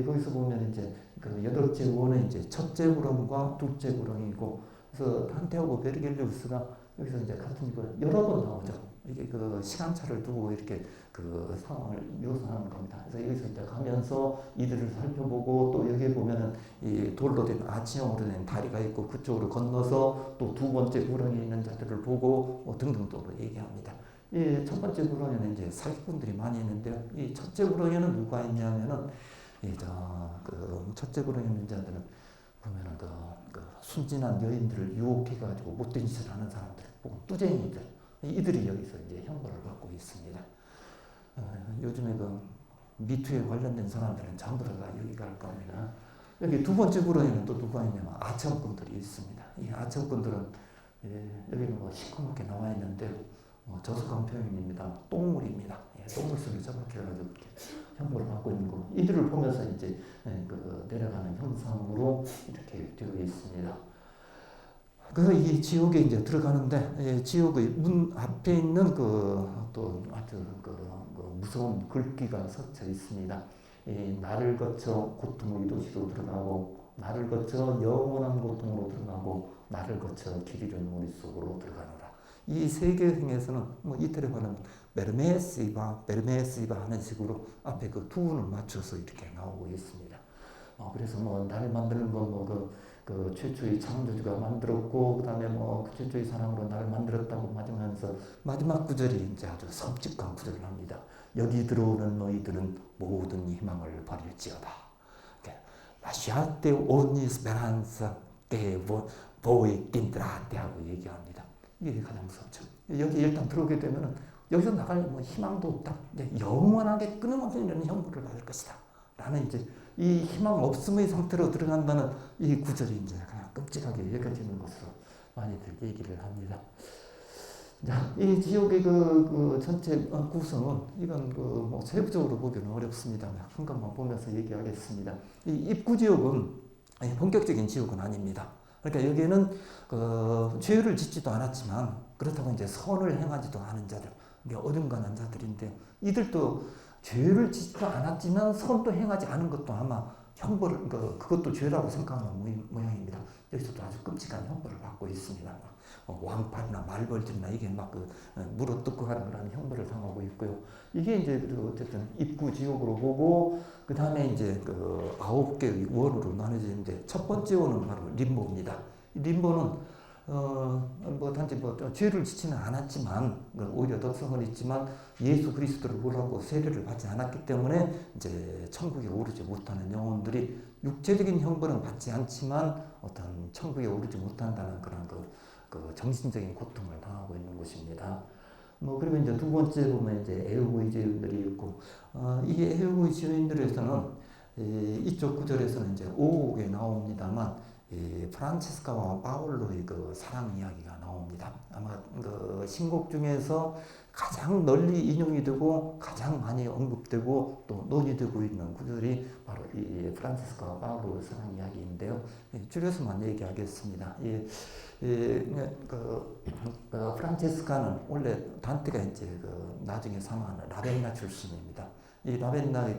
거기서 보면 이제 그 8째 원은 이제 첫째 구렁과 둘째 구렁이고, 그래서 단테하고 베르길리우스가 여기서 이제 같은 걸 여러 번 나오죠. 이게 그 시간차를 두고 이렇게 그 상황을 묘사하는 겁니다. 그래서 여기서 이제 가면서 이들을 살펴보고 또 여기에 보면은 이 돌로 된 아치형으로 된 다리가 있고 그쪽으로 건너서 또 두 번째 구렁이 있는 자들을 보고 뭐 등등 또 얘기합니다. 이 첫 번째 구렁에는 이제 사기꾼들이 많이 있는데요. 이 첫째 구렁에는 누가 있냐면은 그 첫째 구렁에 있는 자들은 보면은 그 순진한 여인들을 유혹해가지고 못된 짓을 하는 사람들, 혹은 뚜쟁이들, 이들이 여기서 이제 형벌을 받고 있습니다. 요즘에 그 미투에 관련된 사람들은 전부 다 여기 갈 겁니다. 여기 두 번째 구렁에는 또 누가 있냐면 아청꾼들이 있습니다. 이 아청꾼들은 여기는 뭐 시커멓게 나와 있는데 저속한 표현입니다. 똥물입니다. 똥물 속에 처박혀가지고 이렇게 형벌을 받고 있는 거. 이들을 보면서 이제 내려가는 형상으로 이렇게 되어 있습니다. 그래서 이 지옥에 이제 들어가는데 지옥의 문 앞에 있는 또 아주 무서운 글귀가 섞여 있습니다. 나를 거쳐 고통의 도시로 들어가고 나를 거쳐 영원한 고통으로 들어가고 나를 거쳐 길 잃은 머릿속으로 들어가노라. 이 세 개 중에서는 뭐 이틀에 관한 베르메시바 하는 식으로 앞에 그 두분을 맞춰서 이렇게 나오고 있습니다. 그래서 뭐 나를 만드는 건 그 최초의 창조주가 만들었고, 그 다음에 그 최초의 사랑으로 나를 만들었다고 맞으면서 마지막 구절이 이제 아주 섬뜩한 구절을 합니다. 여기 들어오는 너희들은 모든 희망을 버릴지어다. Lasciate ogni speranza che voi entrate 하고 얘기합니다. 이게 가장 무섭죠. 여기 일단 들어오게 되면은 여기서 나갈 희망도 없다. 영원하게 끊임없이 이런 형벌을 받을 것이다. 라는 이제 이 희망 없음의 상태로 들어간다는 이 구절이 이제 그냥 끔찍하게 여겨지는 것으로 많이들 얘기를 합니다. 자, 이 지옥의 그 전체 구성은 이건 뭐 세부적으로 보기는 어렵습니다. 한 것만 보면서 얘기하겠습니다. 이 입구 지옥은 본격적인 지옥은 아닙니다. 그러니까 여기에는 죄를 짓지도 않았지만 그렇다고 이제 선을 행하지도 않은 자들, 어중간한 자들인데요. 이들도 죄를 짓지도 않았지만 선도 행하지 않은 것도 아마 형벌을 그것도 죄라고 생각하는 모양입니다. 여기서도 아주 끔찍한 형벌을 받고 있습니다. 왕팔이나 말벌들이나 이게 물어뜯고 하는 그런 형벌을 당하고 있고요. 이게 이제 어쨌든 입구 지옥으로 보고 그 다음에 이제 9개의 원으로 나눠지는데 첫 번째 원은 바로 림보입니다. 림보는 뭐 단지 뭐 죄를 지지는 않았지만 오히려 덕성은 있지만 예수 그리스도를 몰랐고 세례를 받지 않았기 때문에 이제 천국에 오르지 못하는 영혼들이 육체적인 형벌은 받지 않지만 어떤 천국에 오르지 못한다는 그런 그 정신적인 고통을 당하고 있는 것입니다. 뭐 그리고 이제 두 번째 보면 이제 에우고의 죄인들이 있고 이 에우고의 죄인들에서는 이쪽 구절에서는 이제 오옥에 나옵니다만 프란체스카와 바울로의 그 사랑 이야기가 나옵니다. 아마 그 신곡 중에서 가장 널리 인용이 되고 가장 많이 언급되고 또 논의되고 있는 구절이 바로 이 프란체스카와 바울로의 사랑 이야기인데요. 줄여서만 얘기하겠습니다. 프란체스카는 원래 단테가 이제 그 나중에 사망하는 라벤나 출신입니다. 이 라벤나의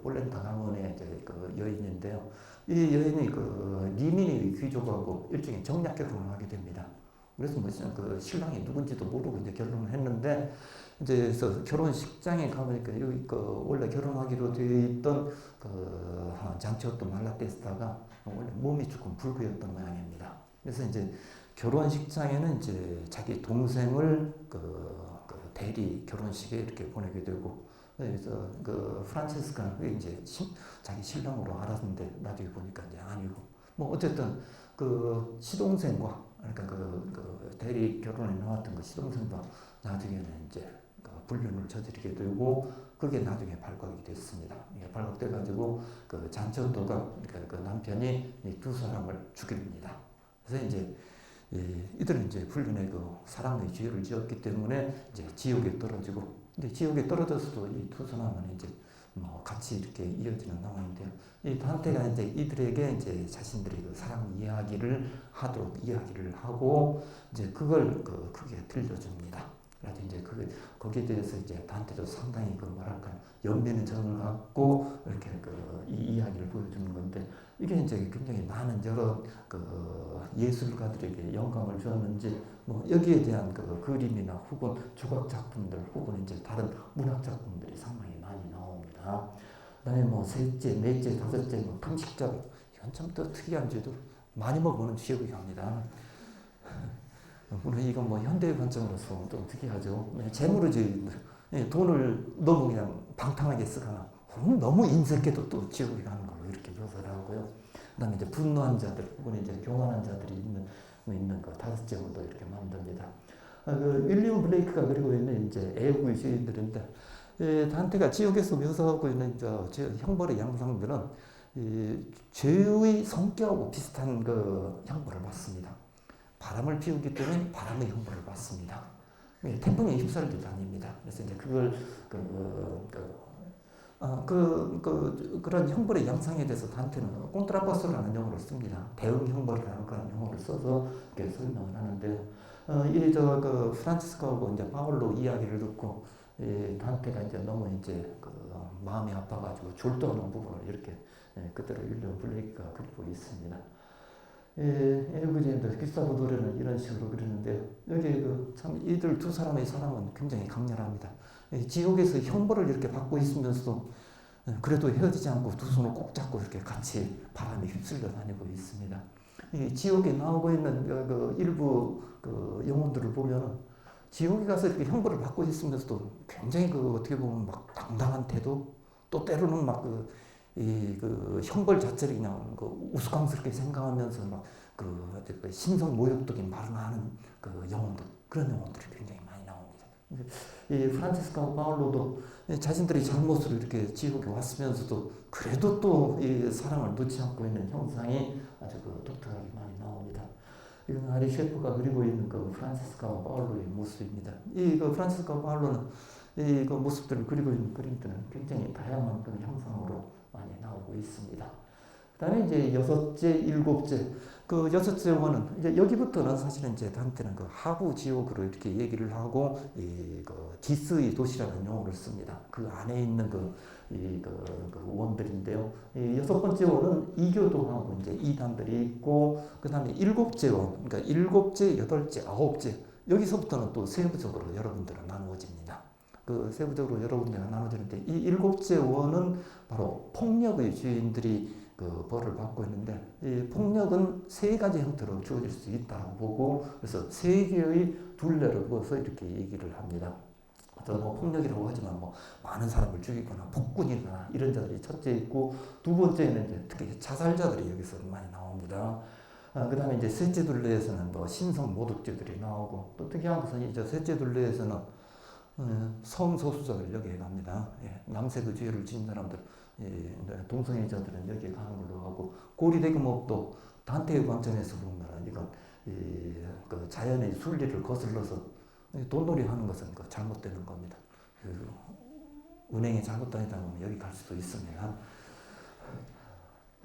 폴렌타 가문의 이제 그 여인인데요. 이 여인이 그 리민의 귀족하고 일종의 정략 결혼을 하게 됩니다. 그래서 뭐 그 신랑이 누군지도 모르고 이제 결혼을 했는데 이제 그래서 결혼식장에 가보니까 여기 그 원래 결혼하기로 되어 있던 그 잔치옷도 말라떼스다가 원래 몸이 조금 붉으였던 모양입니다. 그래서 이제 결혼식장에는 이제 자기 동생을 그 대리 결혼식에 이렇게 보내게 되고 그래서 그 프란체스카는 그게 이제 자기 신랑으로 알았는데 나중에 보니까 이제 아니고 뭐 어쨌든 그 시동생과 그러니까 그 대리 결혼에 나왔던 그 시동생과 나중에는 이제 그 불륜을 저지르게 되고 그게 나중에 발각이 됐습니다. 이게 발각돼 가지고 그 잔천도가 그러니까 그 남편이 이 두 사람을 죽입니다. 그래서 이제 이들은 이제 불륜의 그 사랑의 죄를 지었기 때문에 이제 지옥에 떨어지고 근데 지옥에 떨어져서도 이 두 사람은 이제 뭐 같이 이렇게 이어지는 상황인데요. 이 단테가 이제 이들에게 이제 자신들의 그 사랑 이야기를 하도록 이야기를 하고 이제 그걸 크게 들려줍니다. 그래서 이제 거기에 대해서 이제 단테도 상당히 그 뭐랄까 연민의 정을 갖고 이렇게 이 이야기를 보여주는 건데 이게 이제 굉장히 많은 여러 예술가들에게 영감을 주었는지 뭐 여기에 대한 그림이나 혹은 조각 작품들 혹은 이제 다른 문학 작품들이 상당히 많이 나옵니다. 그다음에 뭐 셋째, 넷째, 다섯째 뭐 금식작 이건 참 또 특이한 죄도 많이 먹어보는 지역이 갑니다. 물론 이건 뭐 현대의 관점으로서 좀 특이하죠. 재물의죄인들 돈을 너무 그냥 방탕하게 쓰거나 너무 인색해도 또 지옥에 가는 걸로 이렇게 묘사를 하고요. 그다음에 이제 분노한 자들 혹은 이제 교만한 자들이 있는 그 다섯째 원도 이렇게 만듭니다. 윌리엄 블레이크가 그리고 있는 이제 애국의 죄인들인데 단테가 지옥에서 묘사하고 있는 형벌의 양상들은 죄의 성격하고 비슷한 그 형벌을 받습니다. 바람을 피우기 때문에 바람의 형벌을 받습니다. 태풍에 휩쓸리도 다닙니다. 그래서 이제 그걸 그런 형벌의 양상에 대해서 단테는 콘트라파스라는 용어를 씁니다. 대응 형벌이라는 그런 용어를 써서 이렇게 설명을 하는데요. 프란치스카하고 이제 바울로 이야기를 듣고 단테가 이제 너무 이제 마음이 아파가지고 졸도하는 부분을 이렇게 그대로 윌리엄 블레이크가 그리고 있습니다. 애국인들 기사부 노래는 이런 식으로 그리는데요. 여기 참 이들 두 사람의 사랑은 굉장히 강렬합니다. 지옥에서 형벌을 이렇게 받고 있으면서도 그래도 헤어지지 않고 두 손을 꼭 잡고 이렇게 같이 바람에 휩쓸려 다니고 있습니다. 이 지옥에 나오고 있는 일부 영혼들을 보면은 지옥에 가서 이렇게 형벌을 받고 있으면서도 굉장히 어떻게 보면 막 당당한 태도 또 때로는 막 형벌 자체를 그냥 우스꽝스럽게 생각하면서 막 신성 모욕적인 말을 하는 영혼들 그런 영혼들이 굉장히 많이 나옵니다. 이 프란치스카 바울로도 자신들의 잘못으로 이렇게 지옥에 왔으면서도 그래도 또 이 사랑을 놓지 않고 있는 형상이 아주 독특하게 많이 나옵니다. 이건 아리 셰프가 그리고 있는 프란치스카 바울로의 모습입니다. 이 프란치스카 바울로는 이 모습들을 그리고 있는 그림들은 굉장히 다양한 그런 형상으로 많이 나오고 있습니다. 그다음에 이제 여섯째, 일곱째. 여섯째 원은 이제 여기부터는 사실은 이제 단테는 하부 지옥으로 이렇게 얘기를 하고 디스의 도시라는 용어를 씁니다. 그 안에 있는 원들인데요. 이 여섯 번째 원은 이교도하고 이제 이단들이 있고 그다음에 일곱째 원, 그러니까 일곱째, 여덟째, 아홉째 여기서부터는 또 세부적으로 여러분들은 나누어집니다. 세부적으로 여러분들이 나눠지는데 이 일곱째 원은 바로 폭력의 죄인들이 그 벌을 받고 있는데 이 폭력은 세 가지 형태로 주어질 수 있다고 보고 그래서 세 개의 둘레로 그어서 이렇게 얘기를 합니다. 어떤 뭐 폭력이라고 하지만 뭐 많은 사람을 죽이거나 폭군이거나 이런 자들이 첫째 있고 두 번째는 이제 특히 자살자들이 여기서 많이 나옵니다. 그다음에 이제 셋째 둘레에서는 뭐 신성 모독죄들이 나오고 또 특이한 것은 이제 셋째 둘레에서는 성소수자들 여기에 갑니다. 예, 남색 그 죄를 지은 사람들, 예, 동성애자들은 여기에 가는 걸로 하고 고리대금업도 단테의 관점에서 보면 이건 그 자연의 순리를 거슬러서 돈놀이 하는 것은 그 잘못되는 겁니다. 그 은행에 잘못 다니다 보면 여기 갈 수도 있습니다.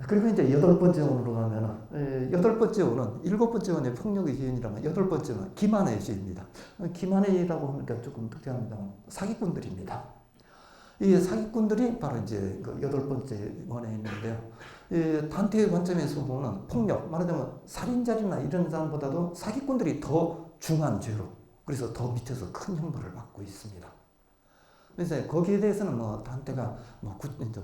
그리고 이제 여덟 번째 원으로 가면은 여덟 번째 원은 일곱 번째 원의 폭력의 시인이라면 여덟 번째 원은 기만의 시입니다. 기만의라고 하니까 조금 특이합니다. 사기꾼들입니다. 이 사기꾼들이 바로 이제 그 여덟 번째 원에 있는데요. 단테의 관점에서 보는 폭력, 말하자면 살인자나 이런 사람보다도 사기꾼들이 더 중한 죄로 그래서 더 밑에서 큰 형벌을 받고 있습니다. 그래서 거기에 대해서는 뭐 단테가 이제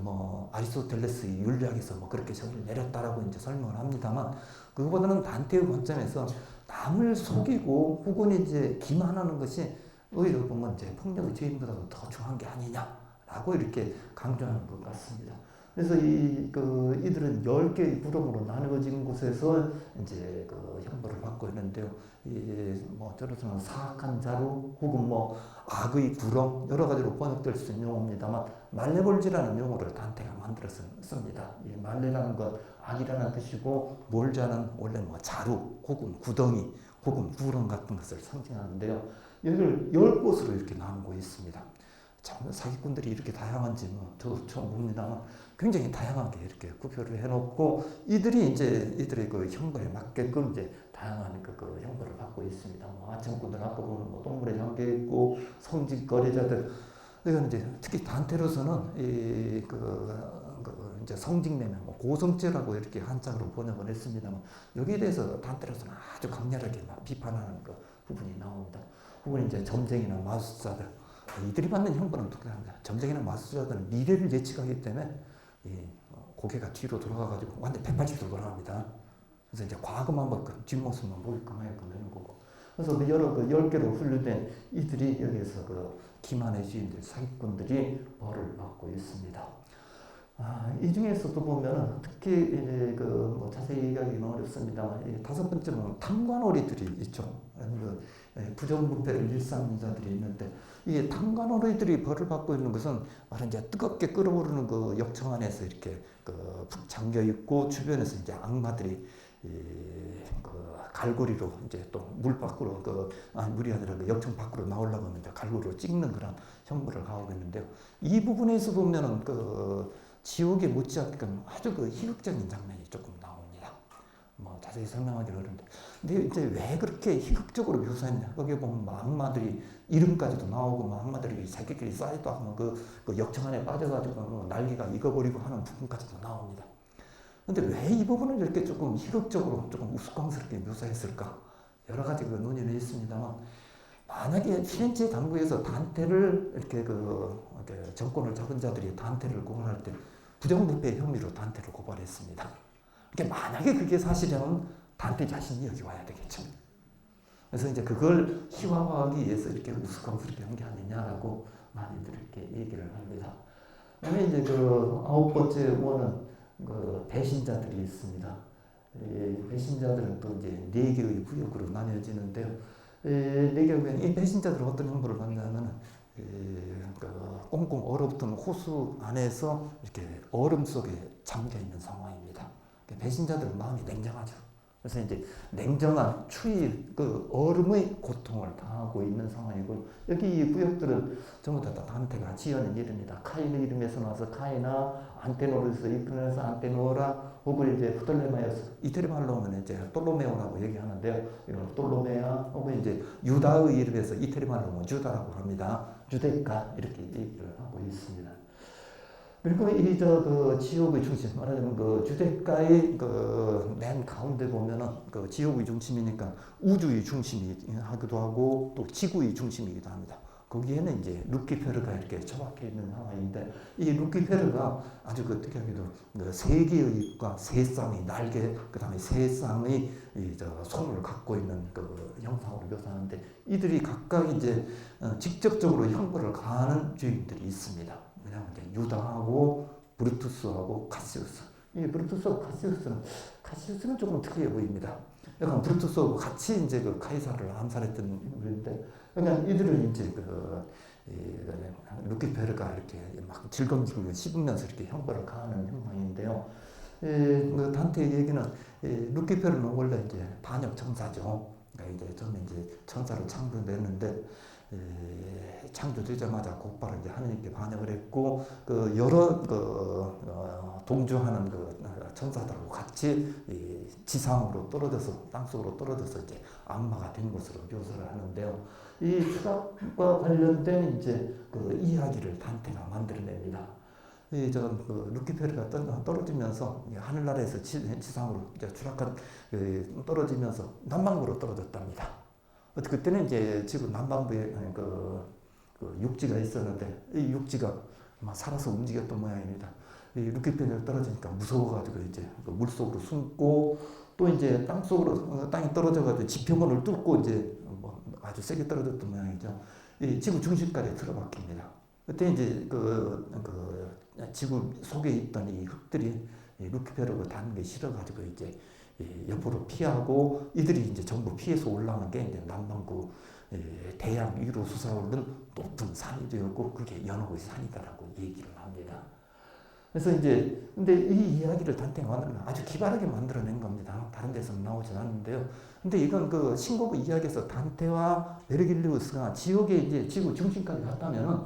아리스토텔레스의 윤리학에서 그렇게 정의를 내렸다라고 이제 설명을 합니다만 그거보다는 단테의 관점에서 남을 속이고 혹은 이제 기만하는 것이 오히려 보면 이제 폭력의 죄인보다도 더 중한 게 아니냐라고 이렇게 강조하는 것 같습니다. 그래서 이들은 10개의 부름으로 나누어진 곳에서 이제 그 형벌을 받고 있는데요. 저로서는 사악한 자루 혹은 악의 구렁 여러 가지로 번역될 수 있는 용어입니다만 말레볼지라는 용어를 단테가 만들어서 씁니다. 이 말레라는 것 악이라는 뜻이고 몰자는 원래 자루 혹은 구덩이 혹은 구렁 같은 것을 상징하는데요. 여기를 10곳으로 이렇게 나누고 있습니다. 참 사기꾼들이 이렇게 다양한지 저도 처음 봅니다만 굉장히 다양하게 이렇게 구별을 해놓고 이들의 그 형벌에 맞게끔 이제 다양한 그 형벌을 받고 있습니다. 아청꾼들 아까 보면 동물에 잠겨 있고 성직 거래자들 이건 이제 특히 단테로서는 이제 성직매매 고성죄라고 이렇게 한자로 번역을 했습니다만 여기에 대해서 단테로서는 아주 강렬하게 비판하는 그 부분이 나옵니다. 혹은 이제 점쟁이나 마술사들 이들이 받는 형벌은 특별합니다. 점쟁이나 마술사들은 미래를 예측하기 때문에 고개가 뒤로 돌아가가지고 완전 180도 돌아갑니다. 그래서 이제 과거만 뒷모습만 보게끔 하게끔 되는 거고. 그래서 그 여러 10개로 분류된 이들이 여기에서 그 기만의 주인들, 사기꾼들이 벌을 받고 있습니다. 이 중에서도 보면 특히 자세히 얘기하기는 어렵습니다만 다섯 번째는 탐관오리들이 있죠. 부정부패를 일삼는 자들이 있는데 이 탐관오리들이 벌을 받고 있는 것은 바로 이제 뜨겁게 끓어오르는 그 역청 안에서 이렇게 푹 잠겨 있고 주변에서 이제 악마들이 갈고리로 이제 또 물 밖으로 물이 아니라 그 역청 밖으로 나오려고 하면 이제 갈고리로 찍는 그런 형벌을 가하고 있는데요. 이 부분에서 보면은 지옥에 못지않게끔 아주 희극적인 장면이 조금 나옵니다. 자세히 설명하기 어려운데. 근데 이제 왜 그렇게 희극적으로 묘사했냐. 거기에 보면 악마들이 이름까지도 나오고 악마들이 자기끼리 싸이도 하면 그 역청 안에 빠져가지고 날개가 익어버리고 하는 부분까지도 나옵니다. 근데 왜 이 부분을 이렇게 조금 희극적으로 조금 우스꽝스럽게 묘사했을까? 여러 가지 논의는 있습니다만 만약에 피렌체 당국에서 단테를 이렇게 정권을 잡은 자들이 단테를 고발할 때 부정부패 혐의로 단테를 고발했습니다. 그러니까 만약에 그게 사실이라면 단테 자신이 여기 와야 되겠죠. 그래서 이제 그걸 희화화하기 위해서 이렇게 우스꽝스럽게 한 게 아니냐라고 많이들 이렇게 얘기를 합니다. 그다음에 이제 아홉 번째 원은 배신자들이 있습니다. 배신자들은 또 이제 4개의 구역으로 나뉘어지는데요. 4개의 이 배신자들은 어떤 형벌을 받냐면 꽁꽁 얼어붙은 호수 안에서 이렇게 얼음 속에 잠겨 있는 상황입니다. 배신자들은 마음이 냉정하죠. 그래서 이제 냉정한 추위, 얼음의 고통을 당하고 있는 상황이고 여기 이 구역들은 전부 다 단테가 지어낸 이름이다. 카인의 이름에서 나와서 카이나, 안테노르에서 이프에서 안테노라, 혹은 이제 프톨레마이어스, 이태리 말로 하면 이제 똘로메오라고 얘기하는데요. 이건 똘로메아, 혹은 이제 유다의 이름에서 이태리 말로 하면 주다라고 합니다. 주데카 이렇게 얘기를 하고 있습니다. 그리고 지옥의 중심, 말하자면 주택가의 맨 가운데 보면은 지옥의 중심이니까 우주의 중심이 하기도 하고 또 지구의 중심이기도 합니다. 거기에는 이제 루키페르가 이렇게 처박혀 있는 상황인데 이 루키페르가 아주 그 특이하게도 그 세 개의 과 세 쌍의 날개 그다음에 세 쌍의 손을 갖고 있는 그 형상으로 묘사하는데 이들이 각각 이제 직접적으로 형벌을 가하는 주인들이 있습니다. 왜냐하면 이제 유다하고 브루투스하고 카시우스. 이 브루투스하고 카시우스는 조금 특이해 보입니다. 약간 브루투스하고 같이 이제 그 카이사를 암살했던 인물인데, 그러니까 이들은 이제 루키페르가 이렇게 막 질겅질겅 씹으면서 이렇게 형벌을 가하는 형상인데요. 그 단테의 얘기는 루키페르는 원래 이제 반역 천사죠. 그러니까 이제 처음에 이제 천사로 창조됐는데 창조되자마자 곧바로 이제 하느님께 반역을 했고 그 여러 동조하는 그 천사들하고 같이 지상으로 떨어져서 땅속으로 떨어져서 이제 악마가 된 것으로 묘사를 하는데요. 이 추락과 관련된 이제 그 이야기를 단테가 만들어냅니다. 그 루키페르가 떨어지면서 하늘나라에서 지상으로 이제 추락한 떨어지면서 남반구로 떨어졌답니다. 그때는 이제 지금 남반부에 그 육지가 있었는데 이 육지가 아마 살아서 움직였던 모양입니다. 이 루키페르가 떨어지니까 무서워가지고 이제 그 물속으로 숨고 또 이제 땅속으로 땅에 떨어져가지고 지표면을 뚫고 이제 뭐 아주 세게 떨어졌던 모양이죠. 이 지구 중심까지 들어박힙니다. 그때 이제 지구 속에 있던 이 흙들이 루키페르가 닿는 게 싫어가지고 이제 옆으로 피하고 이들이 이제 전부 피해서 올라간 게 이제 남반구 대양 위로 솟아오르는 높은 산이 되었고 그게 연옥의 산이다라고 얘기를 합니다. 그래서 이제 근데 이 이야기를 단테가 만들면 아주 기발하게 만들어낸 겁니다. 다른 데서는 나오진 않는데요. 근데 이건 그 신고부 이야기에서 단테와 베르길리우스가 지옥에 이제 지구 중심까지 갔다면은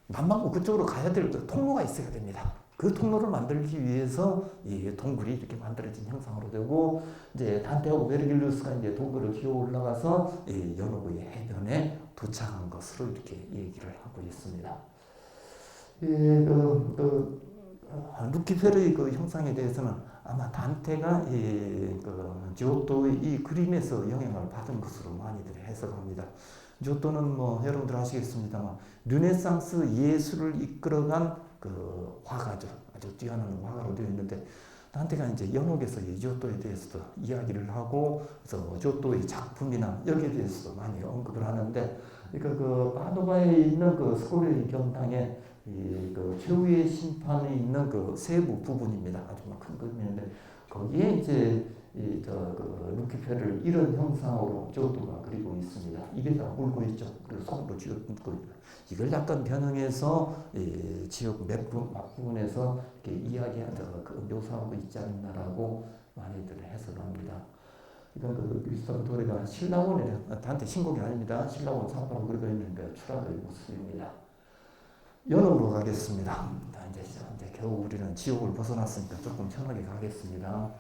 남반구 그쪽으로 가야 될 통로가 있어야 됩니다. 그 통로를 만들기 위해서 이 동굴이 이렇게 만들어진 형상으로 되고 이제 단테하고 베르길리우스가 이제 동굴을 기어 올라가서 이 연옥의 해변에 도착한 것으로 이렇게 얘기를 하고 있습니다. 루키페르의 그 형상에 대해서는 아마 단테가 지오토의 이 그림에서 영향을 받은 것으로 많이들 해석합니다. 지오토는 뭐 여러분들 아시겠습니다만 르네상스 예술을 이끌어간 그 화가죠. 아주 뛰어난 화가로 되어 있는데 단테가 이제 연옥에서 이 지오토에 대해서도 이야기를 하고 그래서 지오토의 작품이나 여기에 대해서도 많이 언급을 하는데 그러니까 그 파도바에 있는 그 스콜레이 경당에 그 최후의 심판에 있는 그 세부 부분입니다. 아주 큰 그림인데 거기에 이제 그 루키페르를 이런 형상으로 지오토가 그리고 있습니다. 입에 다 물고 있죠. 그리고 손으로 쥐어뜯고 이걸 약간 변형해서 지옥 앞부분에서 이렇게 이야기하다가 묘사하고 있지 않나라고 많이들 해석합니다. 그러니까 그 그리스도 도래가 신라원에 단테 신곡이 아닙니다. 신라원 상파로 그리고 있는 그 추락의 모습입니다. 연옥으로 가겠습니다. 이제 겨우 우리는 지옥을 벗어났으니까 조금 편하게 가겠습니다.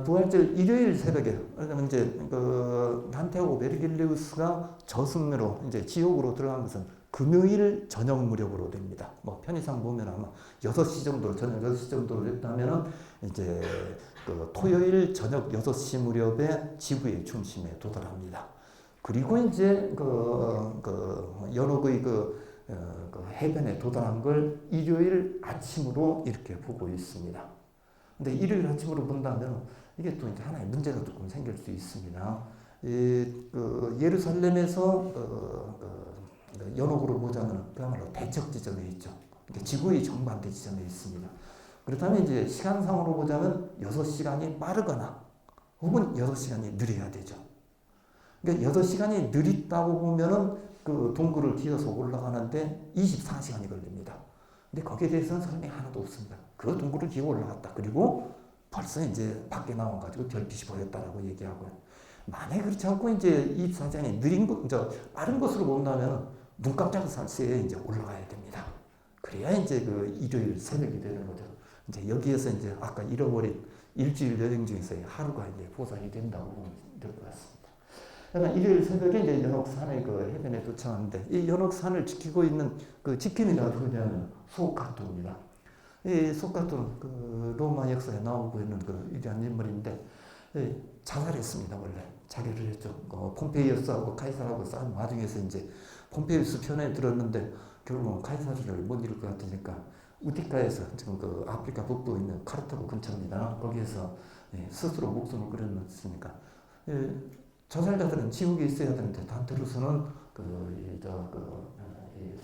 부활절 일요일 새벽에, 그러면 이제 그 단테하고 베르길리우스가 저승으로 이제 지옥으로 들어간 것은 금요일 저녁 무렵으로 됩니다. 뭐 편의상 보면 아마 6시 정도, 저녁 6시 정도 됐다면은 이제 그 토요일 저녁 6시 무렵에 지구의 중심에 도달합니다. 그리고 이제 연옥의 그 해변에 도달한 걸 일요일 아침으로 이렇게 보고 있습니다. 근데 일요일 아침으로 본다면 이게 또 이제 하나의 문제가 조금 생길 수 있습니다. 예루살렘에서 연옥으로 보자면 그야말로 대척 지점에 있죠. 그러니까 지구의 정반대 지점에 있습니다. 그렇다면 이제 시간상으로 보자면 6시간이 빠르거나 혹은 6시간이 느려야 되죠. 그러니까 6시간이 느리다고 보면은 그 동굴을 기어서 올라가는데 24시간이 걸립니다. 근데 거기에 대해서는 설명이 하나도 없습니다. 그 동굴을 기어 올라갔다. 그리고 벌써 이제 밖에 나와가지고 별빛이 보였다라고 얘기하고요. 만약에 그렇지 않고 이제 24시간이 빠른 것으로 본다면 눈 깜짝할 새에 이제 올라가야 됩니다. 그래야 이제 그 일요일 새벽이 되는 거죠. 이제 여기에서 이제 아까 잃어버린 일주일 여행 중에서의 하루가 이제 보상이 된다고 보면 될 것 같습니다. 그러니까 일요일 새벽에 이제 연옥산의 그 해변에 도착하는데 이 연옥산을 지키고 있는 그 지킴이가 누구냐면 소카토입니다. 이 소카토는 그 로마 역사에 나오고 있는 그 위대한 인물인데 자살했습니다. 원래 자결을 했죠. 폼페이어스하고 카이사르하고 싸운 와중에서 이제 폼페이우스 편에 들었는데 결국은 카이사르를 못 이룰 것 같으니까 우티카에서 지금 그 아프리카 북부에 있는 카르타고 근처입니다. 거기에서 스스로 목숨을 끊었으니까 저살자들은 지옥에 있어야 되는데 단테루스는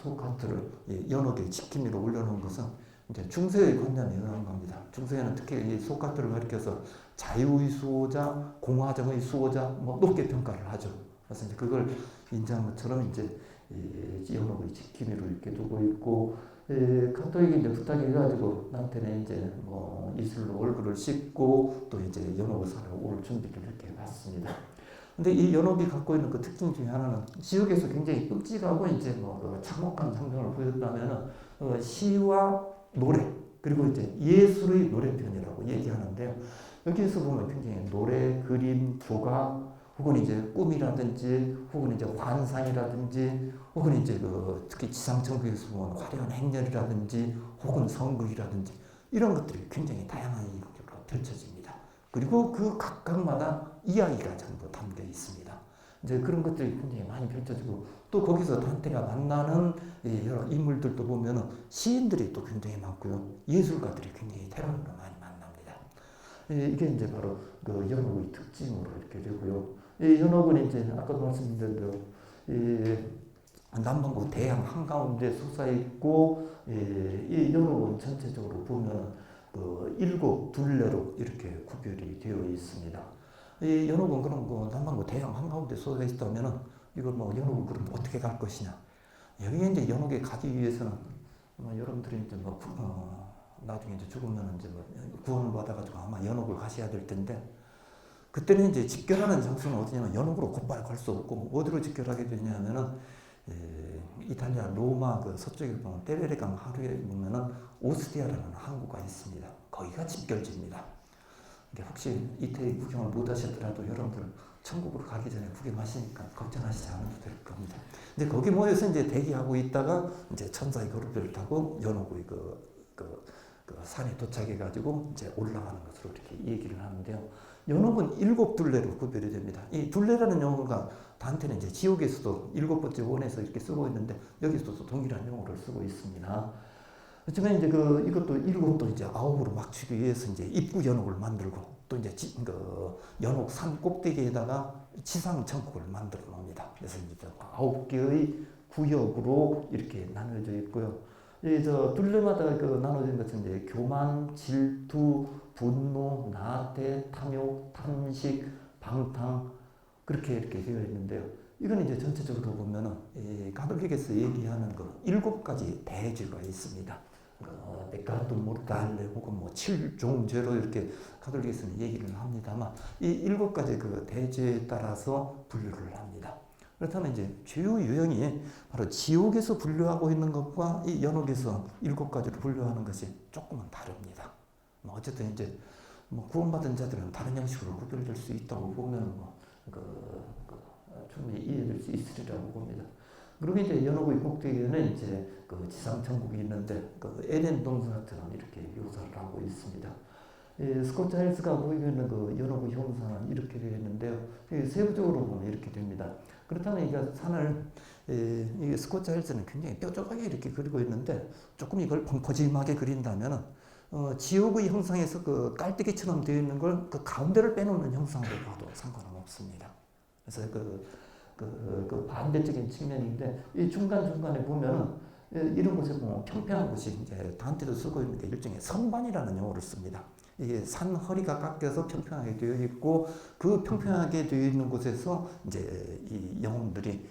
소카트를 연옥의 지킴이로 올려놓은 것은 이제 중세의 관념이 그런 겁니다. 중세에는 특히 이 소카트를 가리켜서 자유의 수호자, 공화정의 수호자 뭐 높게 평가를 하죠. 그래서 이제 그걸 인정한 것처럼 이제 연옥의 지킴이로 이렇게 두고 있고 카톨릭이 이제 부탁해가지고 나한테는 이제 뭐 이슬로 얼굴을 씻고 또 이제 연옥을 사러 올 준비를 이렇게 해봤습니다. 근데 이 연옥이 갖고 있는 그 특징 중에 하나는 지옥에서 굉장히 끔찍하고 이제 뭐 참혹한 장면을 보였다면은 시와 노래 그리고 이제 예술의 노래편이라고 얘기하는데요. 여기에서 보면 굉장히 노래, 그림, 조각 혹은 이제 꿈이라든지 혹은 이제 환상이라든지 혹은 이제 특히 지상천국에서 보면 화려한 행렬이라든지 혹은 성극이라든지 이런 것들이 굉장히 다양한 이유로 펼쳐집니다. 그리고 그 각각마다 이야기가 전부 담겨 있습니다. 이제 그런 것들이 굉장히 많이 펼쳐지고 또 거기서 단테가 만나는 여러 인물들도 보면은 시인들이 또 굉장히 많고요. 예술가들이 굉장히 대량으로 많이 만납니다. 이게 이제 바로 그 연옥의 특징으로 이렇게 되고요. 이 연옥은 이제 아까도 말씀드린 대로 남반구 대양 한가운데 솟아있고 이 연옥은 전체적으로 보면 일곱 둘레로 이렇게 구별이 되어 있습니다. 이 연옥은 그럼 그 남반구 대양 한가운데 쏟아 있다면은 이걸 뭐 연옥을 그럼 어떻게 갈 것이냐? 여기 이제 연옥에 가기 위해서는 여러분들이 이제 나중에 이제 죽으면 이제 구원을 받아가지고 아마 연옥을 가셔야 될 텐데 그때는 이제 집결하는 장소는 어디냐면 연옥으로 곧바로 갈 수 없고 어디로 집결하게 되냐면은 이탈리아 로마 그 서쪽에 보면 테레레강 하류에 보면은 오스티아라는 항구가 있습니다. 거기가 집결지입니다. 혹시 이태리 구경을 못 하셨더라도 여러분들 천국으로 가기 전에 구경하시니까 걱정하시지 않아도 될 겁니다. 근데 거기 모여서 이제 대기하고 있다가 이제 천사의 거룩배를 타고 연옥의 그 산에 도착해가지고 이제 올라가는 것으로 이렇게 얘기를 하는데요. 연옥은 일곱 둘레로 구별이 됩니다. 이 둘레라는 용어가 단테는 이제 지옥에서도 일곱 번째 원에서 이렇게 쓰고 있는데 여기서도 동일한 용어를 쓰고 있습니다. 그렇지만 이제 이것도 일곱도 이제 아홉으로 맞추기 위해서 이제 입구 연옥을 만들고 또 이제 연옥 산 꼭대기에다가 지상 천국을 만들어 놓습니다. 그래서 이제 9개의 구역으로 이렇게 나눠져 있고요. 둘레마다 나눠진 것은 이제 교만, 질투, 분노, 나태, 탐욕, 탐식, 방탕 그렇게 이렇게 되어 있는데요. 이건 이제 전체적으로 보면은 가톨릭에서 얘기하는 7가지 대죄가 있습니다. 베카토 모르탈레 혹은 뭐 7종죄로 이렇게 가톨릭에서는 얘기를 합니다만 이 7가지 그 대죄에 따라서 분류를 합니다. 그렇다면 이제 죄의 유형이 바로 지옥에서 분류하고 있는 것과 이 연옥에서 7가지로 분류하는 것이 조금은 다릅니다. 어쨌든 이제 구원받은 자들은 다른 형식으로 구별될 수 있다고 보면 충분히 이해될 수 있으리라고 봅니다. 그리고 이제 연옥의 꼭대기에는 이제 지상천국이 있는데 에덴 동산처럼 이렇게 묘사를 하고 있습니다. 스콧 자일스가 보이고 있는 연옥의 형상은 이렇게 되어 있는데요. 세부적으로 보면 이렇게 됩니다. 그렇다면 이 산을 이 스콧 자일스는 굉장히 뾰족하게 이렇게 그리고 있는데 조금 이걸 펑퍼짐하게 그린다면은 지옥의 형상에서 깔때기처럼 되어 있는 걸 가운데를 빼놓는 형상으로 봐도 상관은 없습니다. 그래서 반대적인 측면인데 이 중간중간에 보면은 이런 곳에 보면 평평한 곳이 이제 단테도 쓰고 있는 게 일종의 선반이라는 용어를 씁니다. 이게 산 허리가 깎여서 평평하게 되어 있고 그 평평하게 되어 있는 곳에서 이제 이 영혼들이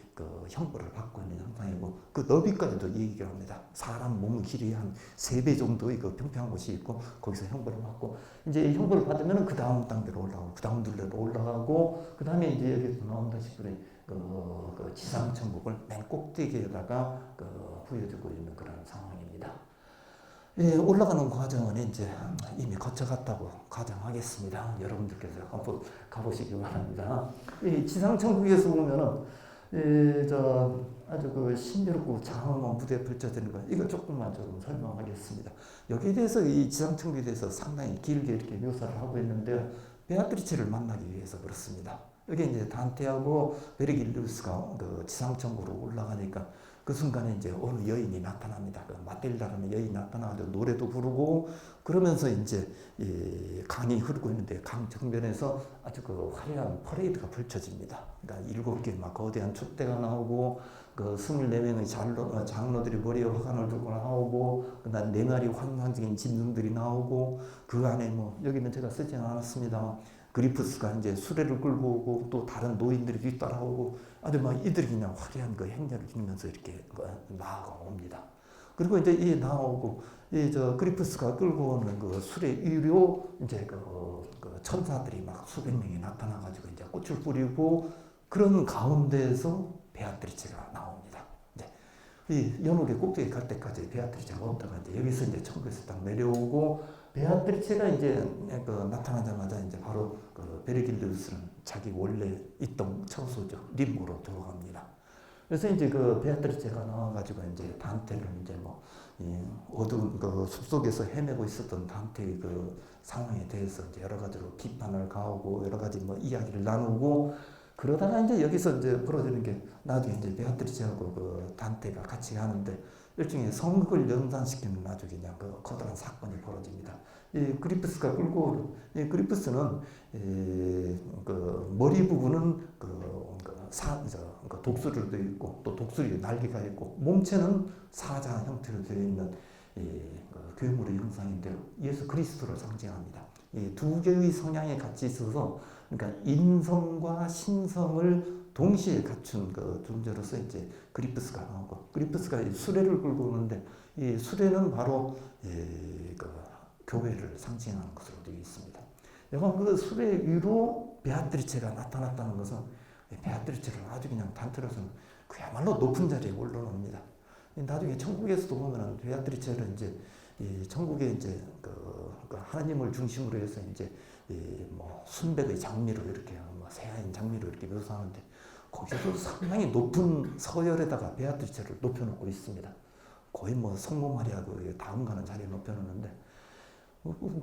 형벌을 받고 있는 형상이고 그 너비까지도 얘기를 합니다. 사람 몸 길이 한 3배 정도의 평평한 곳이 있고 거기서 형벌을 받고 이제 형벌을 받으면 그 다음 단계로 올라가고 그 다음 둘레로 올라가고 그 다음에 이제 여기서 나온다시피 지상천국을 맨 꼭대기에다가 부여주고 있는 그런 상황입니다. 올라가는 과정은 이제 이미 거쳐갔다고 가정하겠습니다. 여러분들께서 한번 가보시기 바랍니다. 이 지상천국에서 보면은 아주 신비롭고 장엄한 무대에 펼쳐지는 거 이거 조금만 좀 설명하겠습니다. 여기에 대해서 이 지상천국에 대해서 상당히 길게 이렇게 묘사를 하고 있는데요. 베아트리체를 만나기 위해서 그렇습니다. 여기 이제 단테하고 베르길리우스가 그 지상천국으로 올라가니까 그 순간에 이제 어느 여인이 나타납니다. 그 마틸다라는 여인이 나타나서 노래도 부르고 그러면서 이제 이 강이 흐르고 있는데 강 정변에서 아주 그 화려한 퍼레이드가 펼쳐집니다. 그러니까 7개 막 거대한 촛대가 나오고 그 24명의 장로들이 머리에 화관을 들고 나오고 그다음 4마리 환상적인 짐승들이 나오고 그 안에 뭐 여기는 제가 쓰지 않았습니다. 그리프스가 이제 수레를 끌고 오고 또 다른 노인들이 뒤따라오고 아주 막 이들이 그냥 화려한 그 행렬을 이루면서 이렇게 나아옵니다. 그리고 이제 이 나오고 이 저 그리프스가 끌고 오는 그 수레 위로 이제 그 천사들이 막 수백 명이 나타나가지고 이제 꽃을 뿌리고 그런 가운데에서 베아트리체가 나옵니다. 이제 이 연옥의 꼭대기 갈 때까지 베아트리체가 없다가 이제 여기서 이제 천국에서 딱 내려오고 베아트리체가 이제 그 나타나자마자 이제 바로 그 베르길리우스는 자기 원래 있던 처소죠 림으로 들어갑니다. 그래서 이제 그 베아트리체가 나와가지고 이제 단테를 이제 뭐 어두운 그 숲속에서 헤매고 있었던 단테의 그 상황에 대해서 이제 여러 가지로 비판을 가하고 여러 가지 뭐 이야기를 나누고 그러다가 이제 여기서 이제 벌어지는 게 나중에 이제 베아트리체하고 그 단테가 같이 하는데 일종의 성극을 연상시키는 아주 그냥 그 커다란 사건이 벌어집니다. 이 그리프스가 끌고 이 그리프스는 그 머리 부분은 그 독수리도 되어 있고 또 독수리 날개가 있고 몸체는 사자 형태로 되어 있는 그 괴물의 형상인데요. 예수 그리스도를 상징합니다. 이 두 개의 성향이 같이 있어서 그러니까 인성과 신성을 동시에 갖춘 그 존재로서 이제 그리프스가 나오고 그리프스가 수레를 끌고 오는데 이 수레는 바로 그 교회를 상징하는 것으로 되어 있습니다. 여러분 그 수레 위로 베아트리체가 나타났다는 것은 베아트리체를 아주 그냥 단테로서는 그야말로 높은 자리에 올라옵니다. 나중에 천국에서도 보면은 베아트리체를 이제 이 천국에 이제 그 하나님을 중심으로 해서 이제 뭐 순백의 장미로 이렇게 뭐 새하얀 장미로 이렇게 묘사하는데 거기서도 상당히 높은 서열에다가 베아트리체를 높여놓고 있습니다. 거의 뭐 성모 마리아하고 다음 가는 자리에 높여놓는데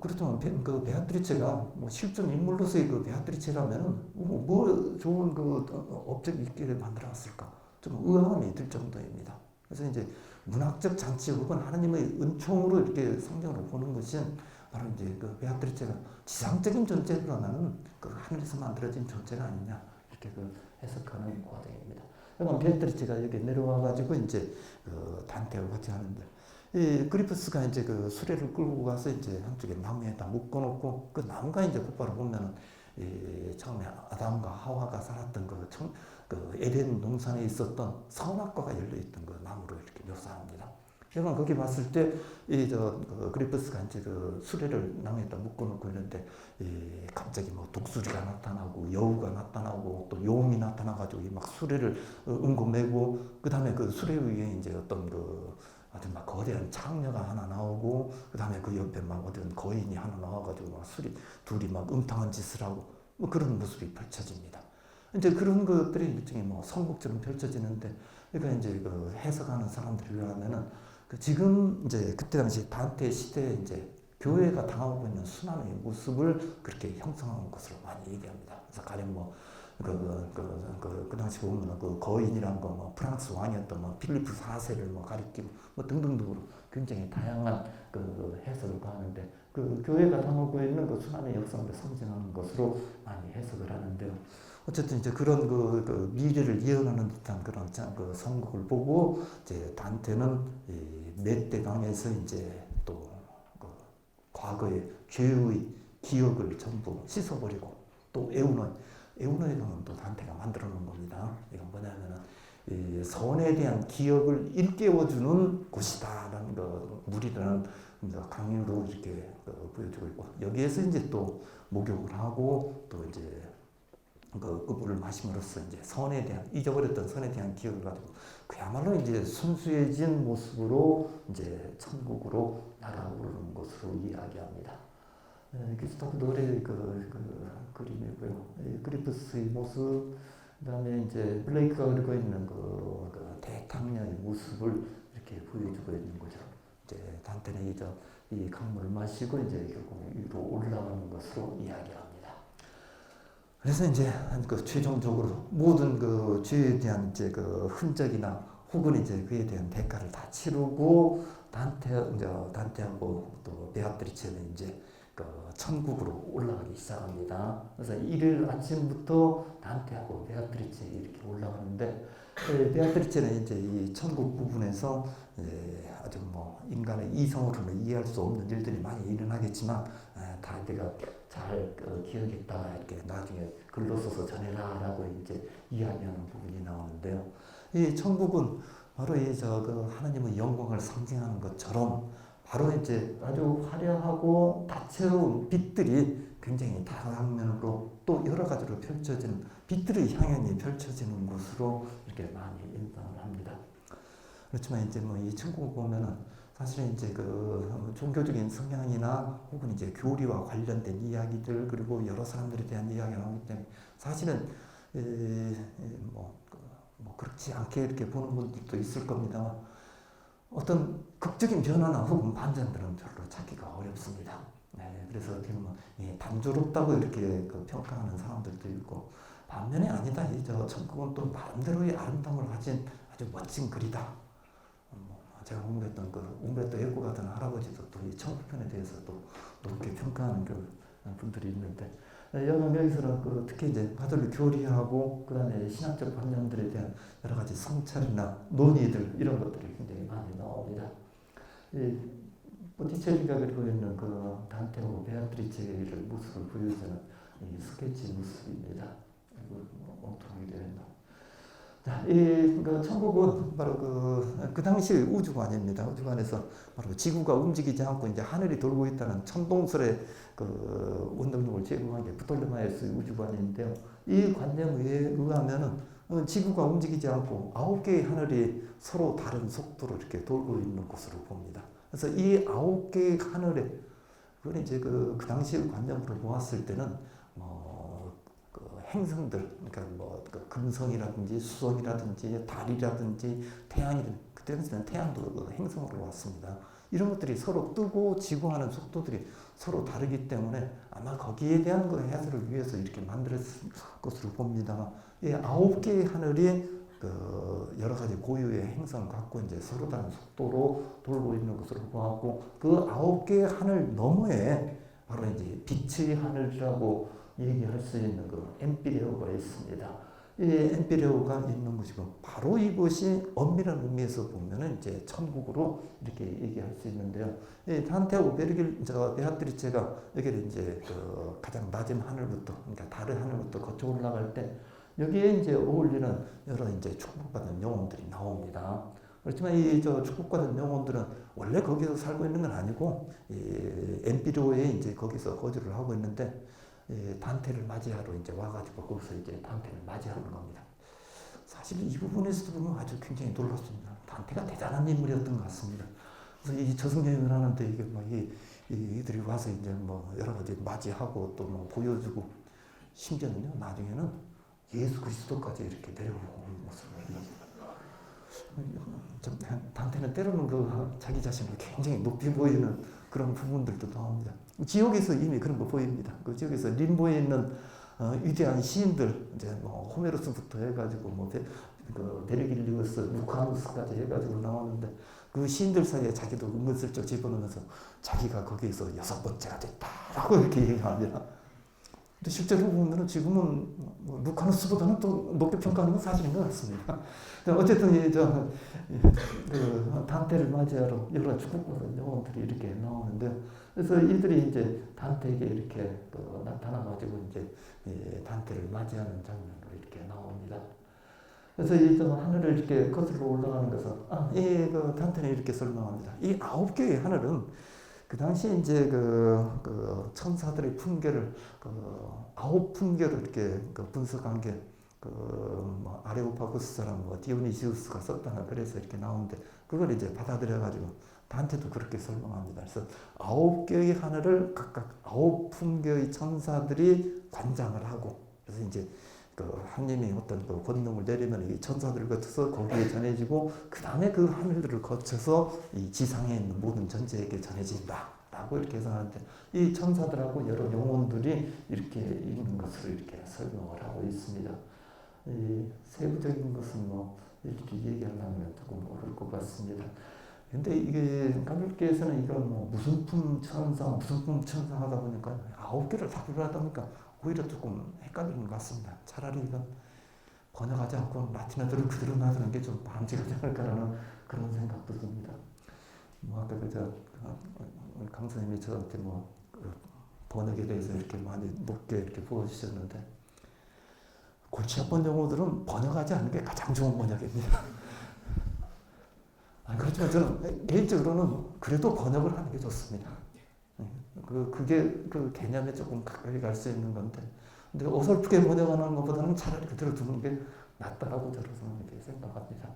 그렇지만 그 베아트리체가 뭐 실존 인물로서의 그 베아트리체라면은 뭐 좋은 그 업적이 있기를 만들어놨을까 좀 의아함이 들 정도입니다. 그래서 이제 문학적 잔치 혹은 하나님의 은총으로 이렇게 성경을 보는 것은 바로 이제 그 베아트리체가 지상적인 존재보다는 그 하늘에서 만들어진 존재가 아니냐 이렇게 그 해석하는 과정입니다. 그러면 베아트리체가 여기 내려와 가지고 이제 그 단테와 같이 하는데 이 그리프스가 이제 그 수레를 끌고 가서 이제 한쪽에 나무에다 묶어놓고 그 나무가 이제 곧바로 보면은 처음에 아담과 하와가 살았던 그 에덴 동산에 있었던 선악과가 열려있던 그 나무로 이렇게 묘사합니다. 여러분 거기 봤을 때 그리프스가 이제 그 수레를 나무에다 묶어놓고 있는데 갑자기 뭐 독수리가 나타나고 여우가 나타나고 또 용이 나타나가지고 막 수레를 응고매고 그 다음에 그 수레 위에 이제 어떤 그 아주 막 거대한 창녀가 하나 나오고 그 다음에 그 옆에 막 어떤 거인이 하나 나와가지고 막 둘이 막 음탕한 짓을 하고 뭐 그런 모습이 펼쳐집니다. 이제 그런 것들이 일종의 뭐 성국처럼 펼쳐지는데 그러니까 이제 그 해석하는 사람들이 하면은 그 지금 이제 그때 당시 단테 시대에 이제 교회가 당하고 있는 순환의 모습을 그렇게 형성한 것으로 많이 얘기합니다. 그래서 가령 뭐 그 당시 보면 그 거인이란 거 뭐 프랑스 왕이었던 뭐 필리프 4세를 뭐 가리키고 뭐 등등등으로 굉장히 다양한 그 해석을 하는데 그 교회가 당하고 있는 그 순환의 역사를 상징하는 것으로 많이 해석을 하는데요. 어쨌든 이제 그런 그 미래를 예언하는 듯한 그런 그 선곡을 보고 이제 단테는 이 멧대강에서 이제 또 그 과거의 죄의 기억을 전부 씻어버리고 또 에우너의 강은 또 단테가 만들어 놓은 겁니다. 이건 뭐냐면은 이 선에 대한 기억을 일깨워주는 곳이다라는 거 물이라는 강유로 이렇게 보여주고 있고 여기에서 이제 또 목욕을 하고 또 이제 그 물을 마심으로써 이제 선에 대한 잊어버렸던 선에 대한 기억을 가지고 그야말로 이제 순수해진 모습으로 이제 천국으로 날아오르는 것으로 이야기합니다. 그리스도 노래 그림이고요. 그리프스의 모습, 그다음에 이제 블레이크가 그리고 있는 그 대탕녀의 모습을 이렇게 보여주고 있는 거죠. 이제 단테는 이 강물을 마시고 이제 결국 위로 올라가는 것으로 이야기합니다. 그래서 이제 그 최종적으로 모든 그 죄에 대한 이제 그 흔적이나 혹은 이제 그에 대한 대가를 다 치르고 단테하고 또 베아트리체는 이제 그 천국으로 올라가기 시작합니다. 그래서 일요일 아침부터 단테하고 베아트리체 이렇게 올라가는데 베아트리체는 이제 이 천국 부분에서 아주 뭐 인간의 이성으로는 이해할 수 없는 일들이 많이 일어나겠지만 다 내가 잘 기억했다가 이렇게 나중에 글로 써서 전해라라고 이제 이야기하는 부분이 나오는데요. 이 천국은 바로 그 하나님의 영광을 상징하는 것처럼 바로 이제 아주 화려하고 다채로운 빛들이 굉장히 다방면으로 또 여러 가지로 펼쳐지는 빛들의 향연이 펼쳐지는 곳으로 이렇게 많이 인상을 합니다. 그렇지만 이제 뭐 이 천국을 보면은 사실은 이제 그 종교적인 성향이나 혹은 이제 교리와 관련된 이야기들 그리고 여러 사람들에 대한 이야기가 나오기 때문에 사실은 뭐 그렇지 않게 이렇게 보는 분들도 있을 겁니다만 어떤 극적인 변화나 혹은 반전들은 별로 찾기가 어렵습니다. 네, 그래서 어떻게 보면 단조롭다고 이렇게 그 평가하는 사람들도 있고 반면에 아니다. 저 천국은 또 나름대로의 아름다움을 가진 아주 멋진 글이다. 제가 공부했던 그 umberto eco 같은 할아버지도 또 이 천국편에 대해서 또 높게 평가하는 그 분들이 있는데 여기서는 그 특히 이제 가톨릭 교리하고 그다음에 신학적 관념들에 대한 여러 가지 성찰이나 논의들 이런 것들이 굉장히 많이 나옵니다. 이 보티첼리가 그리고 있는 그 단테하고 베아트리체의 모습을 보여주는 이 스케치 모습입니다. 엉뚱하게 되어 있나. 자, 그 천국은 바로 그 당시 우주관입니다. 우주관에서 바로 지구가 움직이지 않고 이제 하늘이 돌고 있다는 천동설의 그 원동력을 제공한 게 프톨레마이오스 우주관인데요. 이 관념에 의하면은 지구가 움직이지 않고 9개의 하늘이 서로 다른 속도로 이렇게 돌고 있는 것으로 봅니다. 그래서 이 9개의 하늘에 그건 이제 그 당시 관념으로 보았을 때는 행성들, 그러니까 그 금성이라든지 수성이라든지 달이라든지 태양이든 그때 당시에는 태양도 행성으로 왔습니다. 이런 것들이 서로 뜨고 지고 하는 속도들이 서로 다르기 때문에 아마 거기에 대한 그 해설을 위해서 이렇게 만들었을 것으로 봅니다. 이 9개의 하늘이 그 여러 가지 고유의 행성을 갖고 이제 서로 다른 속도로 돌고 있는 것으로 보았고 그 9개의 하늘 너머에 바로 이제 빛의 하늘이라고 얘기할 수 있는 그 엠피레오가 있습니다. 이 엠피레오가 있는 것이고 바로 이것이 엄밀한 의미에서 보면은 이제 천국으로 이렇게 얘기할 수 있는데요. 이 단테하고 베아트리체가 여기를 이제 그 가장 낮은 하늘부터 그러니까 달의 하늘부터 거쳐 올라갈 때 여기에 이제 어울리는 여러 이제 축복받은 영혼들이 나옵니다. 그렇지만 이 축복받은 영혼들은 원래 거기서 살고 있는 건 아니고 이 엠피레오에 이제 거기서 거주를 하고 있는데. 단테를 맞이하러 이제 와가지고 거기서 이제 단테를 맞이하는 겁니다. 사실 이 부분에서도 보면 아주 굉장히 놀랐습니다. 단테가 대단한 인물이었던 것 같습니다. 그래서 이 저승여행을 하는데 이게 이들이 와서 이제 뭐 여러 가지 맞이하고 또 뭐 보여주고 심지어는요 나중에는 예수 그리스도까지 이렇게 내려오는 모습을 단테는 때로는 그 자기 자신을 굉장히 높이 보이는 그런 부분들도 나옵니다. 지옥에서 이미 그런 거 보입니다. 그 지옥에서 림보에 있는 위대한 시인들, 이제 뭐 호메로스부터 해가지고 뭐 그 베르길리우스, 루카누스까지 해가지고 나오는데 그 시인들 사이에 자기도 은근슬쩍 집어넣으면서 자기가 거기에서 6번째가 됐다라고 이렇게 얘기합니다. 근데 실제로 보면은 지금은 뭐 루카누스보다는 또 높게 평가하는 건 사실인 것 같습니다. 어쨌든 그 단테를 맞이하러 여러 축복받은 영혼들이 이렇게 나오는데, 그래서 이들이 이제 단테에게 이렇게 나타나가지고 이제 단테를 맞이하는 장면으로 이렇게 나옵니다. 그래서 이 하늘을 이렇게 거슬러 올라가는 것은 그 단테는 이렇게 설명합니다. 이 9개의 하늘은 그 당시 이제 그 천사들의 풍계를 9풍계로 이렇게 분석한 게 뭐 아레오파고스 사람 디오니시우스가 썼다나 그래서 이렇게 나오는데 그걸 이제 받아들여 가지고 단테도 그렇게 설명합니다. 그래서 9개의 하늘을 각각 9풍계의 천사들이 관장을 하고 그래서 이제 그 하나님이 어떤 그 권능을 내리면 이 천사들을 거쳐서 거기에 전해지고 그 다음에 그 하늘들을 거쳐서 이 지상에 있는 모든 전체에게 전해진다라고 라고 이렇게 해석하는데, 이 천사들하고 여러 영혼들이 이렇게 있는 것으로 이렇게 설명을 하고 있습니다. 이 세부적인 것은 뭐 이렇게 얘기하려면 조금 어려울 것 같습니다. 근데 이게 가톨교에서는 이걸 뭐 무슨품 천사 하다 보니까 9개를 다 부르다 보니까 오히려 조금 헷갈리는 것 같습니다. 차라리 이건 번역하지 않고 라틴어들을 그대로 놔두는 게 좀 바람직하지 않을까라는 그런 생각도 듭니다. 뭐 아까 강사님이 저한테 그 번역에 대해서 이렇게 많이 높게 이렇게 보여주셨는데, 골치 아픈 용어들은 번역하지 않는 게 가장 좋은 번역입니다. 그렇지만 저는 개인적으로는 그래도 번역을 하는 게 좋습니다. 그게 그 개념에 조금 가까이 갈 수 있는 건데, 근데 어설프게 번역하는 것보다는 차라리 그대로 두는 게 낫다라고 저는 이렇게 생각합니다.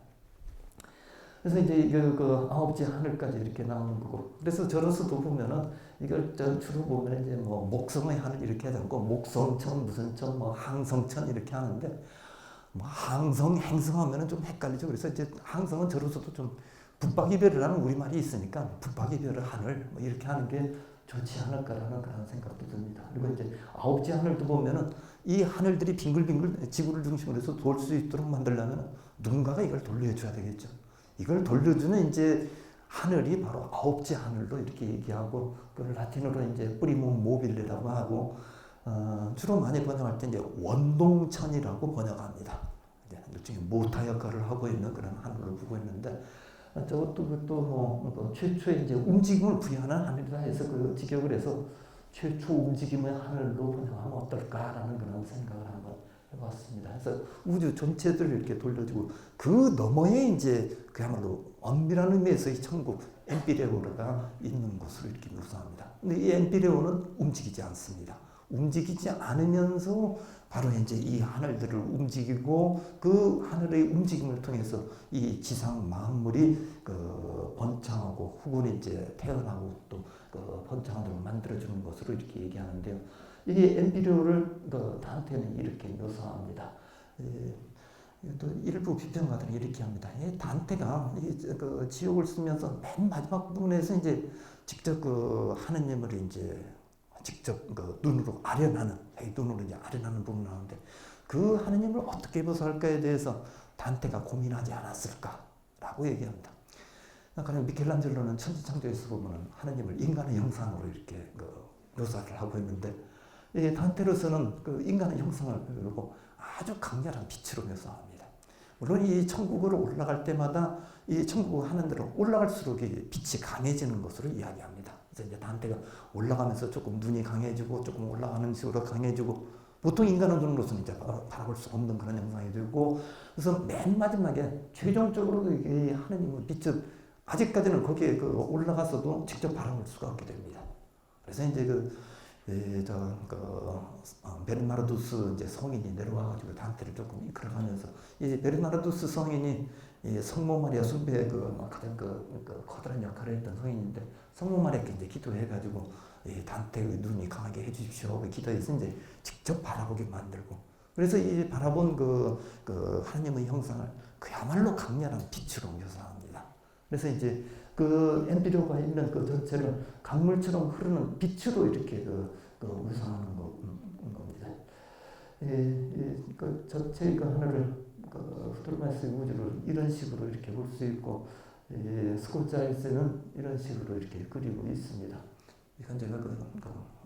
그래서 이제 그 아홉째 하늘까지 이렇게 나오는 거고, 그래서 저로서도 보면은 이걸 주로 보면 이제 뭐 목성의 하늘 이렇게 하지 않고 목성천 무슨 천 뭐 항성천 이렇게 하는데, 뭐 항성 행성하면은 좀 헷갈리죠. 그래서 이제 항성은 저로서도 좀 북박이별이라는 우리말이 있으니까 북박이별의 하늘 뭐 이렇게 하는 게 좋지 않을까라는 그런 생각도 듭니다. 그리고 이제 아홉째 하늘도 보면은 이 하늘들이 빙글빙글 지구를 중심으로 해서 돌 수 있도록 만들려면 누군가가 이걸 돌려줘야 되겠죠. 이걸 돌려주는 이제 하늘이 바로 아홉째 하늘로 이렇게 얘기하고, 그걸 라틴어로 이제 프리문 모빌레라고 하고, 주로 많이 번역할 때 이제 원동천이라고 번역합니다. 일종의 모타 역할을 하고 있는 그런 하늘을 보고 있는데, 그것도 뭐 최초의 이제 움직임을 부여하는 하늘이라 해서 그 직역을 해서 최초 움직임의 하늘로 번역하면 어떨까라는 그런 생각을 한번 해봤습니다. 그래서 우주 전체들을 이렇게 돌려주고, 그 너머에 이제 그야말로 엄밀한 의미에서 이 천국 엔피레오가 있는 곳으로 이렇게 묘사합니다. 근데 이 엔피레오는 움직이지 않습니다. 움직이지 않으면서 바로 이제 이 하늘들을 움직이고, 그 하늘의 움직임을 통해서 이 지상 만물이 그 번창하고 혹은 이제 태어나고 또 그 번창하도록 만들어주는 것으로 이렇게 얘기하는데요. 이 엔피레오를 단테는 이렇게 묘사합니다. 또 일부 비평가들은 이렇게 합니다. 단테가 그 지옥을 쓰면서 맨 마지막 부분에서 이제 직접 그 하느님을 이제 직접 그 눈으로 아련하는, 눈으로 이제 아련하는 부분이 나오는데, 그 하느님을 어떻게 묘사할까에 대해서 단테가 고민하지 않았을까라고 얘기합니다. 그러니까 미켈란젤로는 천지창조에서 보면 하느님을 인간의 형상으로 이렇게 그 묘사를 하고 있는데, 이 단테로서는 그 인간의 형상을 보고 아주 강렬한 빛으로 묘사합니다. 물론 이 천국으로 올라갈 때마다 이 천국 하는 대로 올라갈수록 빛이 강해지는 것으로 이야기합니다. 그래서 이제 단테가 올라가면서 조금 눈이 강해지고 조금 올라가는 식으로 강해지고, 보통 인간의 눈으로서는 이제 바라볼 수 없는 그런 형상이 되고, 그래서 맨 마지막에 최종적으로 이 하느님의 빛을 아직까지는 거기에 그 올라가서도 직접 바라볼 수가 없게 됩니다. 그래서 이제 베르나르두스 이제 성인이 내려와가지고 단테를 조금 이끌어가면서, 이 베르나르두스 성인이 이 성모 마리아 숭배의 가장 커다란 역할을 했던 성인인데, 성모 마리아께 이제 기도해가지고 이 단테의 눈이 강하게 해주십시오 기도해서 이제 직접 바라보게 만들고, 그래서 이 바라본 그 하나님의 형상을 그야말로 강렬한 빛으로 묘사합니다. 그래서 이제 그 엔피레오가 있는 그 전체를 강물처럼 흐르는 빛으로 이렇게 묘사하는 겁니다. 그 전체 그 하늘을 프톨마이오스 우주를 이런 식으로 이렇게 볼 수 있고, 스콜자이스는 이런 식으로 이렇게 그리고 있습니다. 이건 제가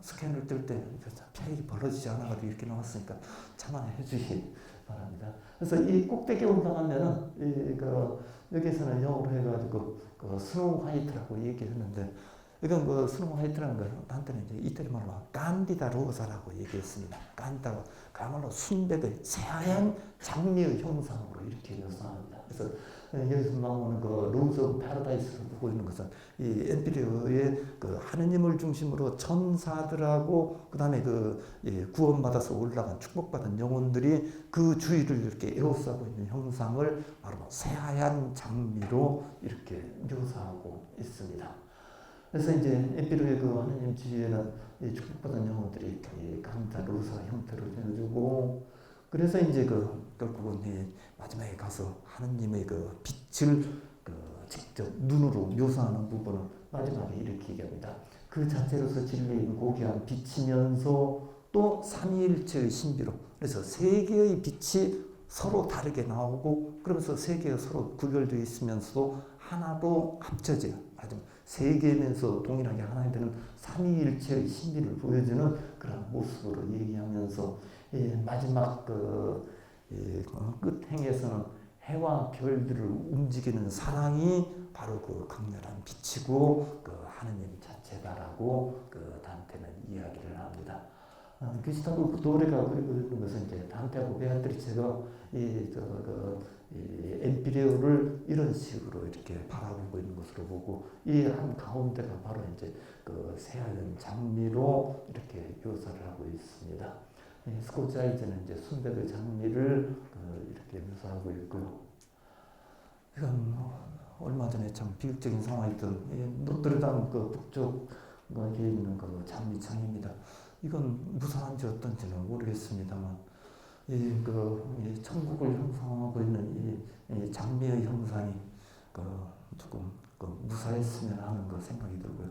스캔을 뜰 때 페이지 벌어지지 않아가지고 이렇게 나왔으니까 참아해 주시기 바랍니다. 그래서 이 꼭대기에 올라가면은 여기서는 영어로 해가지고 스노우 화이트라고 얘기했는데, 이건 스노우 화이트라는 걸 단테는 이제 이태리 말로 깐디다 로사라고 얘기했습니다. 깐디다가 그야말로 순백의 새하얀 장미의 형상으로 이렇게 묘사합니다. 그래서 여기서 나오는 그 로즈 오브 패러다이스를 보고 있는 것은 이 엔피레오의 그 하느님을 중심으로 천사들하고 그다음에 구원받아서 올라간 축복받은 영혼들이 그 주위를 이렇게 에워싸고 있는 형상을 바로 새하얀 장미로 이렇게 묘사하고 있습니다. 그래서 이제 엔피레오의 그 하느님 주위에는 이 축복받은 영혼들이 이렇게 감자 로사 형태로 되어주고, 그래서 이제 결국은 마지막에 가서 하느님의 그 빛을 직접 눈으로 묘사하는 부분을 마지막에 이렇게 얘기합니다. 그 자체로서 진리인 고귀한 빛이면서 또 삼위일체의 신비로, 그래서 세 개의 빛이 서로 다르게 나오고 그러면서 세 개가 서로 구별되어 있으면서도 하나로 합쳐져요. 아주 세 개면서 동일하게 하나 되는 삼위일체의 신비를 보여주는 그런 모습으로 얘기하면서 마지막 끝행에서는 해와 별들을 움직이는 사랑이 바로 그 강렬한 빛이고 그 하느님 자체다라고 그 단테는 이야기를 합니다. 그리스도 도레가 그리고 있는 것은 이제 단테하고 베아트리체가 엠피레오를 이런 식으로 이렇게 바라보고 있는 것으로 보고 이 한 가운데가 바로 이제 그 새하얀 장미로 이렇게 묘사를 하고 있습니다. 스코치 아이즈는 이제 순백의 장미를 이렇게 묘사하고 있고요. 이건 얼마 전에 참 비극적인 상황이었던 노트르담 그 북쪽에 있는 그 장미창입니다. 이건 무사한지 어떤지는 모르겠습니다만 천국을 형상하고 있는 이 장미의 형상이 조금 무사했으면 하는 그 생각이 들고요.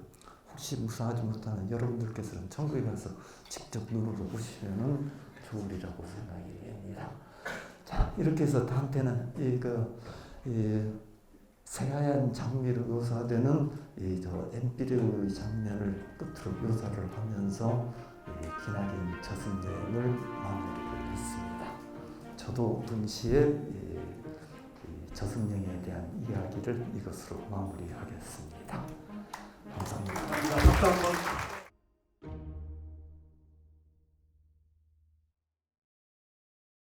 혹시 무사하지 못하는 여러분들께서는 천국에 가서 직접 눈으로 보시면 좋으리라고 생각이 됩니다. 자, 이렇게 해서 단테는 이 새하얀 장미로 묘사되는 엠피레오의 장면을 끝으로 묘사를 하면서 기나긴 저승여행을 마무리를 했습니다. 저도 동시에 저승여행에 대한 이야기를 이것으로 마무리하겠습니다. 감사합니다. 박수 한번.